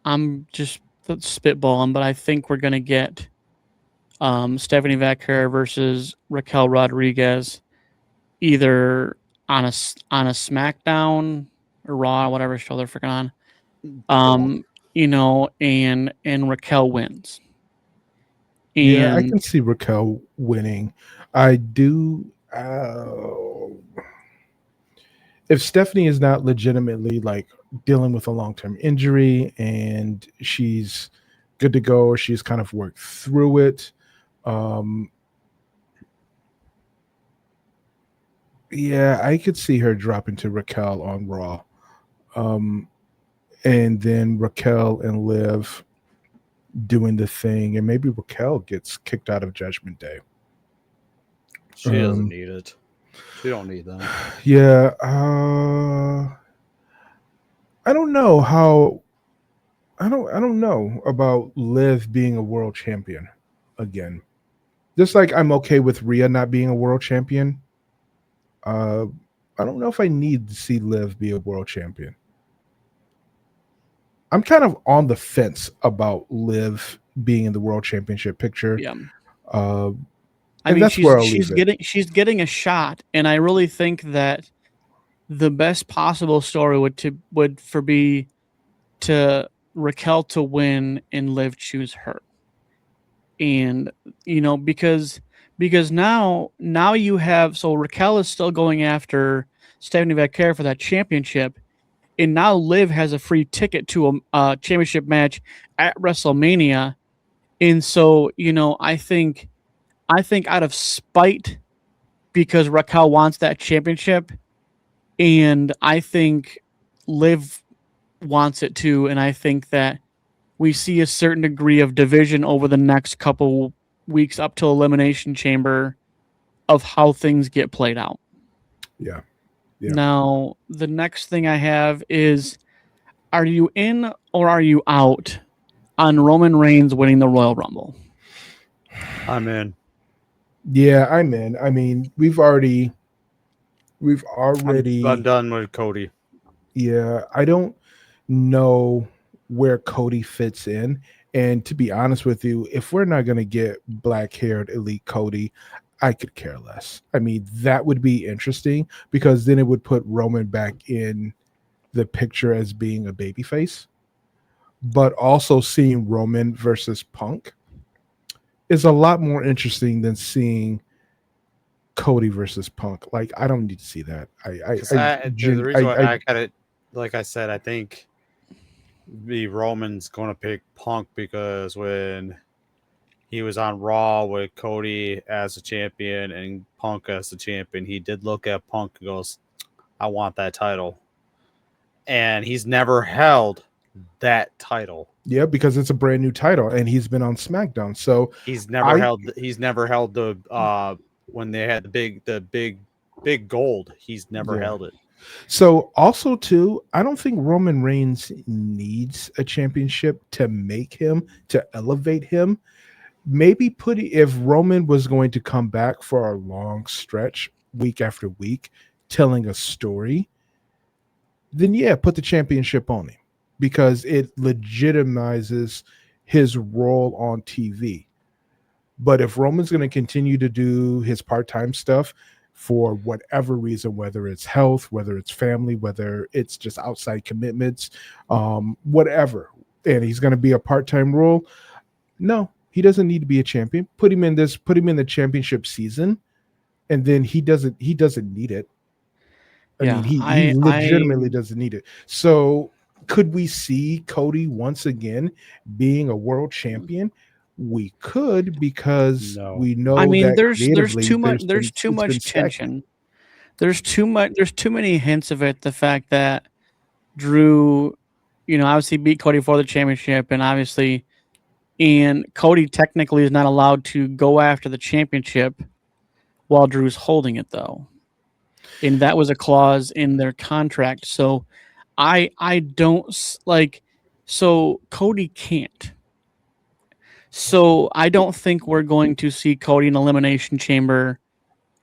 Speaker 1: I'm just spitballing, but I think we're gonna get Stephanie Vaquer versus Raquel Rodriguez either on a SmackDown or Raw, whatever show they're freaking on. And Raquel wins.
Speaker 2: Yeah, I
Speaker 1: And
Speaker 2: can see Raquel winning. I do. If Stephanie is not legitimately like dealing with a long-term injury and she's good to go, or she's kind of worked through it, yeah, I could see her dropping to Raquel on Raw, and then Raquel and Liv doing the thing, and maybe Raquel gets kicked out of Judgment Day.
Speaker 3: She doesn't need it. She don't need that.
Speaker 2: Yeah, I don't know how. I don't know about Liv being a world champion again. Just like I'm okay with Rhea not being a world champion. I don't know if I need to see Liv be a world champion. I'm kind of on the fence about Liv being in the World Championship picture.
Speaker 1: Yeah.
Speaker 2: Uh,
Speaker 1: I
Speaker 2: and
Speaker 1: mean,
Speaker 2: that's where I'll leave it.
Speaker 1: she's getting a shot, and I really think that the best possible story would be to Raquel to win and Liv choose her. And because now you have, so Raquel is still going after Stephanie Vaquer for that championship, and now Liv has a free ticket to a championship match at WrestleMania. And so, I think out of spite, because Raquel wants that championship, and I think Liv wants it too, and I think that we see a certain degree of division over the next couple weeks up to Elimination Chamber of how things get played out.
Speaker 2: Yeah. Yeah.
Speaker 1: Now, the next thing I have is, are you in or are you out on Roman Reigns winning the Royal Rumble?
Speaker 3: I'm in.
Speaker 2: Yeah, I'm in. I mean, we've already.
Speaker 3: I'm done with Cody.
Speaker 2: Yeah, I don't know where Cody fits in. And to be honest with you, if we're not going to get black-haired elite Cody, I could care less. I mean, that would be interesting because then it would put Roman back in the picture as being a babyface. But also seeing Roman versus Punk is a lot more interesting than seeing Cody versus Punk. Like, I don't need to see that.
Speaker 3: The reason why I got it, like I said, I think the Roman's going to pick Punk because when he was on Raw with Cody as a champion and Punk as the champion, he did look at Punk and goes, I want that title. And he's never held that title.
Speaker 2: Yeah, because it's a brand new title and he's been on SmackDown. So
Speaker 3: he's never held the when they had the big gold, he's never held it.
Speaker 2: So also too, I don't think Roman Reigns needs a championship to make him, to elevate him. Maybe if Roman was going to come back for a long stretch, week after week, telling a story, then yeah, put the championship on him because it legitimizes his role on TV. But if Roman's going to continue to do his part-time stuff for whatever reason, whether it's health, whether it's family, whether it's just outside commitments, whatever, and he's going to be a part-time role, no, he doesn't need to be a champion. Put him in the championship season, and then he doesn't need it. I mean, he legitimately doesn't need it. So could we see Cody once again being a world champion? We could, because we know.
Speaker 1: I mean,
Speaker 2: that
Speaker 1: there's too much
Speaker 2: stagnant.
Speaker 1: tension. There's too many hints of it. The fact that Drew, obviously beat Cody for the championship, and Cody technically is not allowed to go after the championship while Drew's holding it, though. And that was a clause in their contract. So I don't like, so Cody can't. So I don't think we're going to see Cody in Elimination Chamber.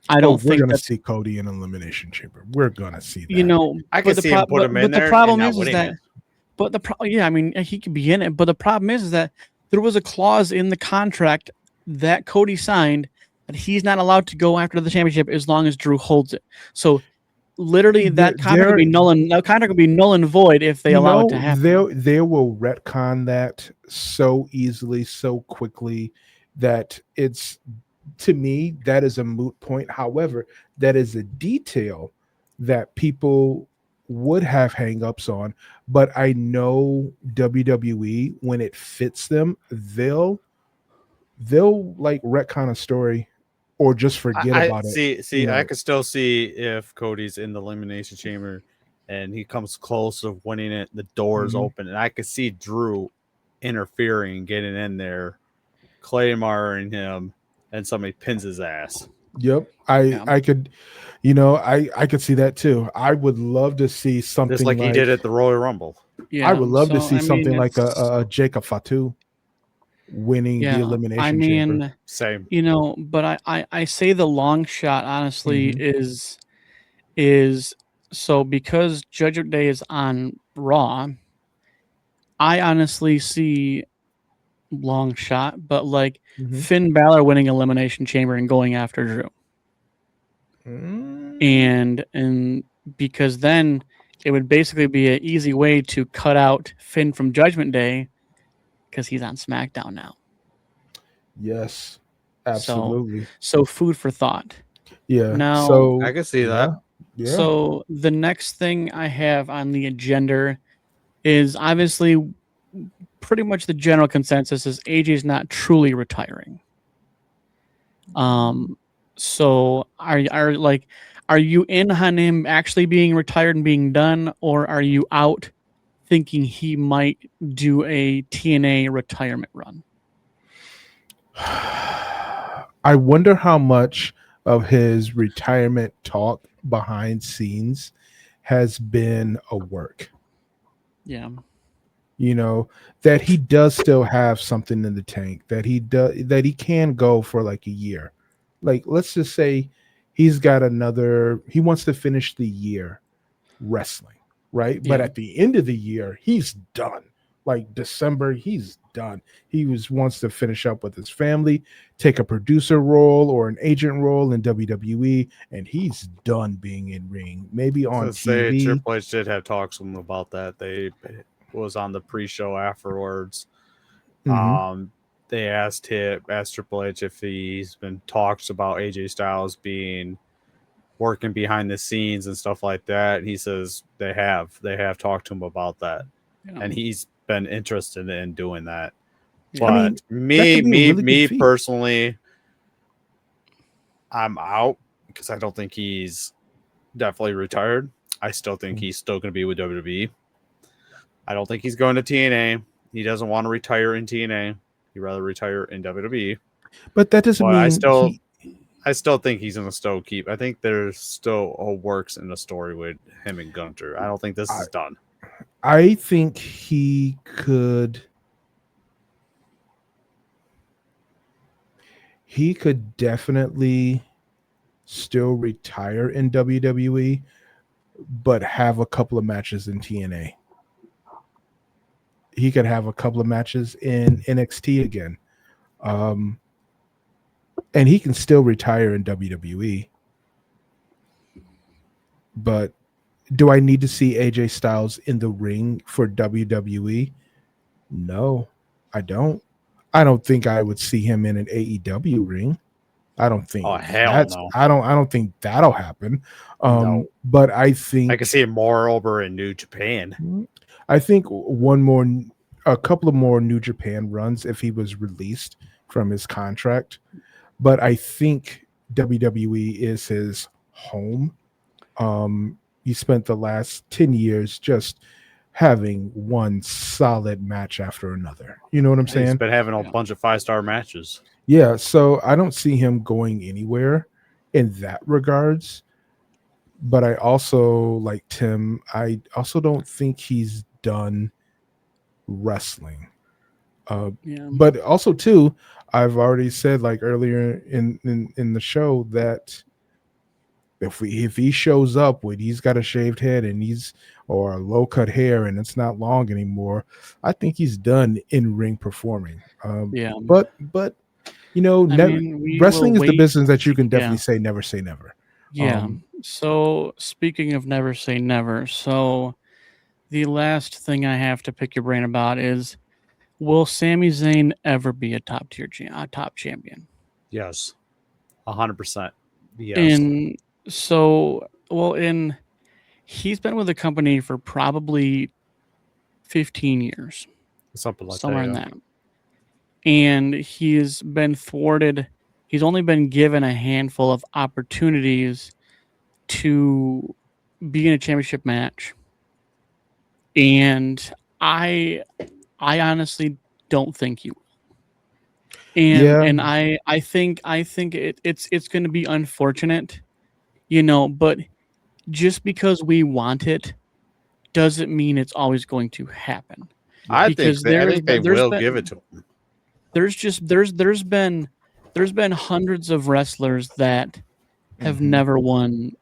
Speaker 1: I don't think
Speaker 2: we're going to see Cody in Elimination Chamber. We're going to see that.
Speaker 3: I can see him put him in there.
Speaker 1: The problem is that, he could be in it. But the problem is that there was a clause in the contract that Cody signed that he's not allowed to go after the championship as long as Drew holds it. So literally that contract would be null and void if they allow it to happen.
Speaker 2: They will retcon that so easily, so quickly, that it's, to me, that is a moot point. However, that is a detail that people would have hangups on, but I know WWE, when it fits them, they'll like retcon a story or just forget about it.
Speaker 3: See, I could still see if Cody's in the Elimination Chamber and he comes close to winning it, the doors open, and I could see Drew interfering, getting in there, Claymoring him, and somebody pins his ass.
Speaker 2: Yep. I could, I could see that too. I would love to see something
Speaker 3: just like he did at the Royal Rumble.
Speaker 2: Yeah, I would love to see something like a Jacob Fatu winning the Elimination Chamber.
Speaker 3: Same.
Speaker 1: But I say the long shot, honestly, is so because Judgment Day is on Raw, I honestly see long shot, but like
Speaker 2: Mhm.
Speaker 1: Finn Balor winning Elimination Chamber and going after Drew.
Speaker 2: Mm.
Speaker 1: And because then it would basically be an easy way to cut out Finn from Judgment Day because he's on SmackDown now.
Speaker 2: Yes,
Speaker 1: So
Speaker 2: absolutely.
Speaker 1: food for thought.
Speaker 2: Yeah.
Speaker 1: Now,
Speaker 2: So
Speaker 3: I can see
Speaker 2: yeah,
Speaker 3: that.
Speaker 2: yeah.
Speaker 1: so the next thing I have on the agenda is obviously pretty much the general consensus is AJ's not truly retiring. So are you in on him actually being retired and being done, or are you out thinking he might do a TNA retirement run?
Speaker 2: I wonder how much of his retirement talk behind scenes has been a work.
Speaker 1: Yeah.
Speaker 2: You know, that he does still have something in the tank, that he can go for like a year. Like, let's just say he wants to finish the year wrestling, right? But
Speaker 1: Yeah.
Speaker 2: at the end of the year, he's done. Like December, he's done. Wants to finish up with his family, take a producer role or an agent role in WWE, and he's done being in ring. Maybe on
Speaker 3: Let's say
Speaker 2: TV.
Speaker 3: Triple H did have talks with him about that. They was on the pre-show afterwards.
Speaker 2: Mhm.
Speaker 3: They asked Triple H if he's been talks about AJ Styles being working behind the scenes and stuff like that. He says they have talked to him about that,
Speaker 1: Yeah.
Speaker 3: and he's been interested in doing that.
Speaker 1: Yeah.
Speaker 2: I mean,
Speaker 3: But
Speaker 2: that could be a really good
Speaker 3: me
Speaker 2: feat.
Speaker 3: personally, I'm out because I don't think he's definitely retired. I still think he's still going to be with WWE. I don't think he's going to TNA. He doesn't want to retire in TNA. He'd rather retire in WWE.
Speaker 2: But that doesn't
Speaker 3: But
Speaker 2: mean
Speaker 3: I still think he's going to still keep. I think there's still a works in the story with him and Gunter. I don't think this is done.
Speaker 2: I think he could definitely still retire in WWE, but have a couple of matches in TNA. He could have a couple of matches in NXT again. And he can still retire in WWE. But do I need to see AJ Styles in the ring for WWE? No, I don't. I don't think I would see him in an AEW ring. I don't think
Speaker 3: Oh, hell no.
Speaker 2: I don't think that'll happen.
Speaker 3: No.
Speaker 2: But I think
Speaker 3: I can see it more over in New Japan.
Speaker 2: I think a couple of more New Japan runs if he was released from his contract. But I think WWE is his home. He spent the last 10 years just having one solid match after another. You know what I'm saying?
Speaker 3: He's been having a bunch of 5-star matches.
Speaker 2: Yeah, so I don't see him going anywhere in that regards. But I also, like Tim, I also don't think he's done wrestling. But also too, I've already said like earlier in the show that if he shows up with he's got a shaved head and or a low cut hair and it's not long anymore, I think he's done in ring performing. But you know, wrestling is the business that you can definitely say never.
Speaker 1: Yeah. So speaking of never say never, so the last thing I have to pick your brain about is, will Sami Zayn ever be a top champion?
Speaker 3: Yes, 100%. Yes.
Speaker 1: And so, he's been with the company for probably 15 years,
Speaker 3: something like
Speaker 1: somewhere
Speaker 3: that.
Speaker 1: in that. And he's been thwarted. He's only been given a handful of opportunities to be in a championship match. And I honestly don't think he will. And I think it's going to be unfortunate, you know, but just because we want it doesn't mean it's always going to happen.
Speaker 3: I think they will give it to him.
Speaker 1: There's been hundreds of wrestlers that have never won,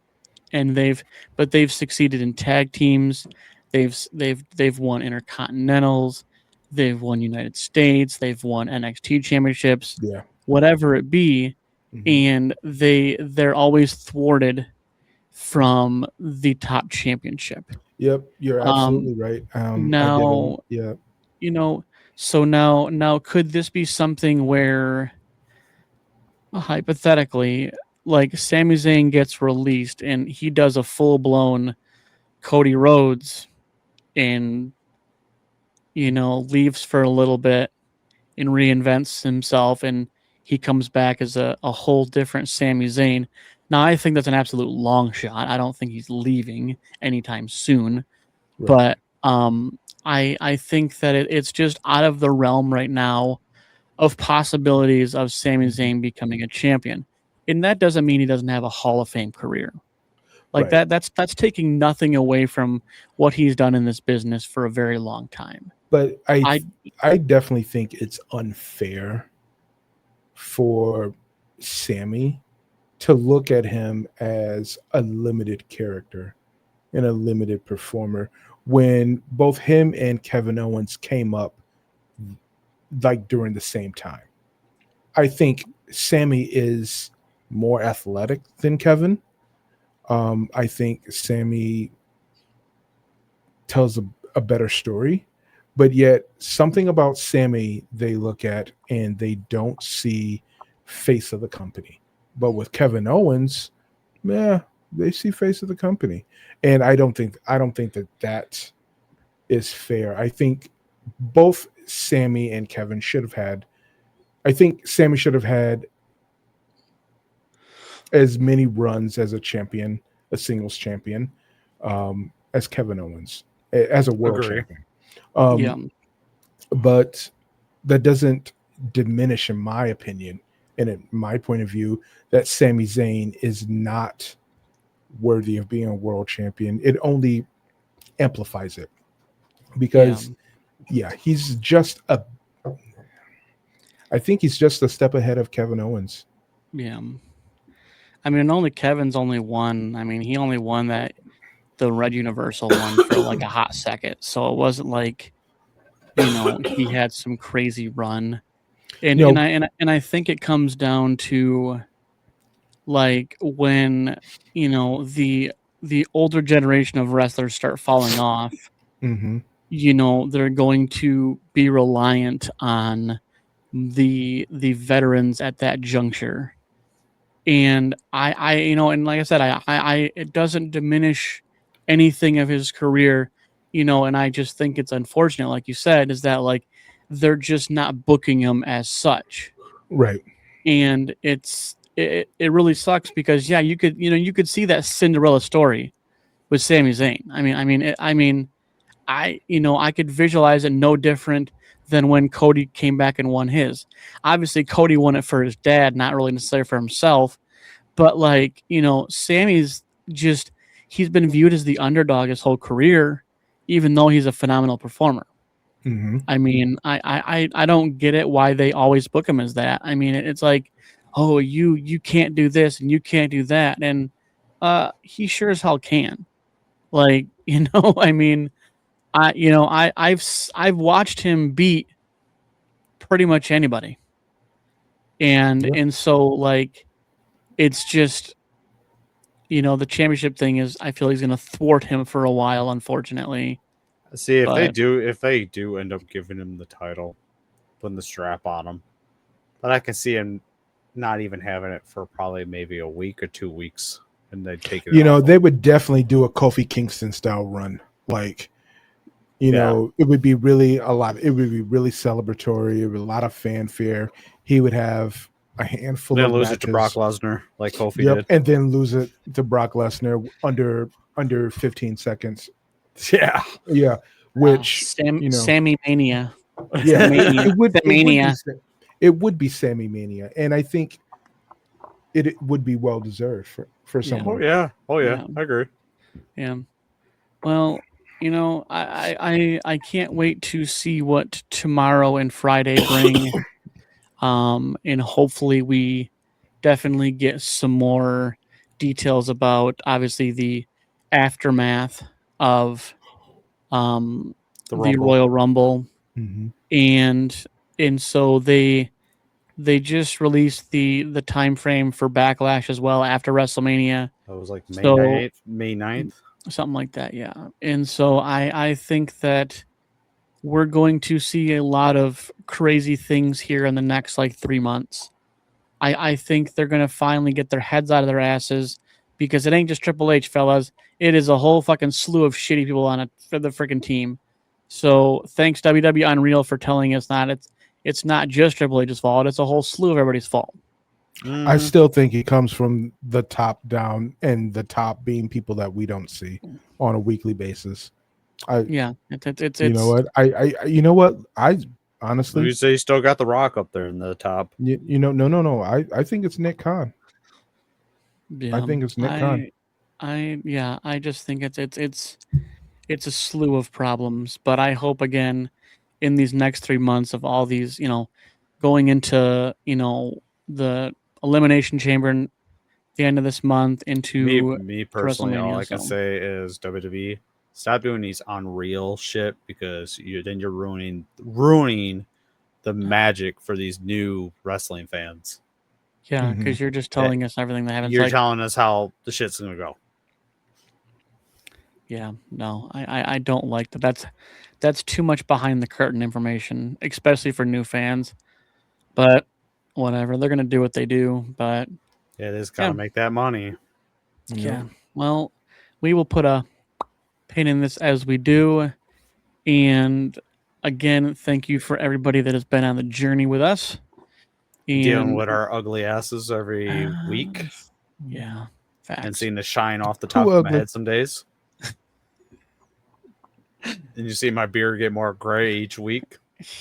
Speaker 1: and they've succeeded in tag teams. They've won Intercontinentals, they've won United States, they've won NXT championships,
Speaker 2: Yeah.
Speaker 1: whatever it be,
Speaker 2: Mhm.
Speaker 1: and they're always thwarted from the top championship.
Speaker 2: Yep, you're absolutely right. I didn't.
Speaker 1: Now,
Speaker 2: Yeah.
Speaker 1: you know, so now could this be something where hypothetically, like Sami Zayn gets released and he does a full blown Cody Rhodes and leaves for a little bit and reinvents himself and he comes back as a whole different Sami Zayn. Now I think that's an absolute long shot. I don't think he's leaving anytime soon.
Speaker 2: Right.
Speaker 1: But I think that it's just out of the realm right now of possibilities of Sami Zayn becoming a champion. And that doesn't mean he doesn't have a Hall of Fame career. Like
Speaker 2: Right.
Speaker 1: that's taking nothing away from what he's done in this business for a very long time.
Speaker 2: But
Speaker 1: I
Speaker 2: I definitely think it's unfair for Sammy to look at him as a limited character and a limited performer when both him and Kevin Owens came up like during the same time. I think Sammy is more athletic than Kevin. I think Sammy tells a better story, but yet something about Sammy they look at and they don't see face of the company. But with Kevin Owens, yeah, they see face of the company, and I don't think that is fair. I think both Sammy and Kevin should have had. I think Sammy should have had as many runs as a champion, a singles champion, as Kevin Owens, as a world
Speaker 3: Agree.
Speaker 2: champion.
Speaker 1: yeah.
Speaker 2: But that doesn't diminish, in my opinion, and in my point of view, that Sami Zayn is not worthy of being a world champion. It only amplifies it because, he's just I think he's just a step ahead of Kevin Owens.
Speaker 1: Yeah. I mean, only Kevin's only won. I mean, he only won the Red Universal one for like a hot second. So it wasn't like, he had some crazy run. And
Speaker 2: You know,
Speaker 1: and I think it comes down to like when, the older generation of wrestlers start falling off,
Speaker 2: mhm.
Speaker 1: they're going to be reliant on the veterans at that juncture. And I and like I said, I it doesn't diminish anything of his career, and I just think it's unfortunate, like you said, is that like they're just not booking him as such.
Speaker 2: Right.
Speaker 1: And it really sucks because you could see that Cinderella story with Sami Zayn. I could visualize it no different than when Cody came back and won his. Obviously, Cody won it for his dad, not really necessarily for himself. But like, Sammy's he's been viewed as the underdog his whole career, even though he's a phenomenal performer.
Speaker 2: Mm-hmm.
Speaker 1: I mean, I don't get it why they always book him as that. I mean, it's like, oh, you can't do this and you can't do that, and he sure as hell can. Like, I mean, I've watched him beat pretty much anybody, and so like, it's just, the championship thing is, I feel he's going to thwart him for a while, unfortunately.
Speaker 3: See, if they do end up giving him the title, putting the strap on him, but I can see him not even having it for probably maybe a week or 2 weeks, and they'd take it.
Speaker 2: They would definitely do a Kofi Kingston style run. Like, it would be really a lot. It would be really celebratory. It would be a lot of fanfare. He would have a handful
Speaker 3: then
Speaker 2: of
Speaker 3: lose
Speaker 2: matches.
Speaker 3: it to Brock Lesnar like Kofi did,
Speaker 2: and then lose it to Brock Lesnar under 15 seconds. Yeah. Which
Speaker 1: Sammy Mania.
Speaker 2: Yeah,
Speaker 1: Mania.
Speaker 2: it would be Sammy Mania, and I think it would be well deserved for someone.
Speaker 3: Oh yeah, I agree.
Speaker 1: Yeah. Well, I can't wait to see what tomorrow and Friday bring. And hopefully we definitely get some more details about, obviously, the aftermath of
Speaker 3: The
Speaker 1: the
Speaker 3: Rumble.
Speaker 1: Royal Rumble,
Speaker 2: Mhm.
Speaker 1: and so they just released the time frame for Backlash as well after WrestleMania,
Speaker 3: That was like May
Speaker 1: So-
Speaker 3: 9th. May 9th.
Speaker 1: something like that, yeah. And so I think that we're going to see a lot of crazy things here in the next like 3 months. I think they're gonna finally get their heads out of their asses, because it ain't just Triple H, fellas. It is a whole fucking slew of shitty people on it for the freaking team. So thanks WWE Unreal for telling us that it's not just Triple H's fault. It's a whole slew of everybody's fault.
Speaker 2: I still think it comes from the top down, and the top being people that we don't see on a weekly basis.
Speaker 1: Yeah, it's
Speaker 2: You know what? You know what? I honestly,
Speaker 3: You say you still got The Rock up there in the top.
Speaker 2: you know, no. I think it's Nick Khan.
Speaker 1: Yeah,
Speaker 2: I think it's Nick Khan.
Speaker 1: I just think it's a slew of problems. But I hope again in these next 3 months of all these, going into the Elimination Chamber at the end of this month into
Speaker 3: Me personally, all
Speaker 1: WrestleMania,
Speaker 3: I can
Speaker 1: so.
Speaker 3: say is WWE, stop doing these unreal shit, because you're ruining the magic for these new wrestling fans.
Speaker 1: Yeah, because you're just telling us everything that happens.
Speaker 3: You're
Speaker 1: Like,
Speaker 3: telling us how the shit's gonna go.
Speaker 1: yeah, no, I don't like that. That's too much behind the curtain information, especially for new fans. But whatever, they're gonna do what they do. But
Speaker 3: Yeah, they just gotta make that money.
Speaker 1: yeah, well, we will put a pin in this as we do. And again, thank you for everybody that has been on the journey with us.
Speaker 3: Dealing
Speaker 1: And
Speaker 3: with our ugly asses every week
Speaker 1: yeah, facts.
Speaker 3: and seeing the shine off the top of my
Speaker 2: ugly?
Speaker 3: head some days. And you see my beard get more gray each week.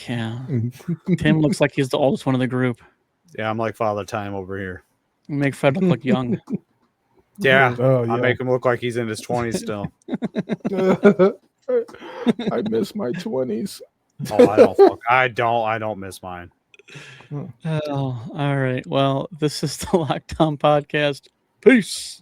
Speaker 1: Yeah, Tim looks like he's the oldest one of the group.
Speaker 3: Yeah, I'm like Father Time over here.
Speaker 1: You make Fred look like young.
Speaker 3: Yeah,
Speaker 2: Oh,
Speaker 3: I
Speaker 2: yeah.
Speaker 3: make him look like he's in his 20s still.
Speaker 2: I miss my 20s.
Speaker 3: Oh, I don't miss mine.
Speaker 1: Oh, all right. Well, this is the Lockdown Podcast. Peace.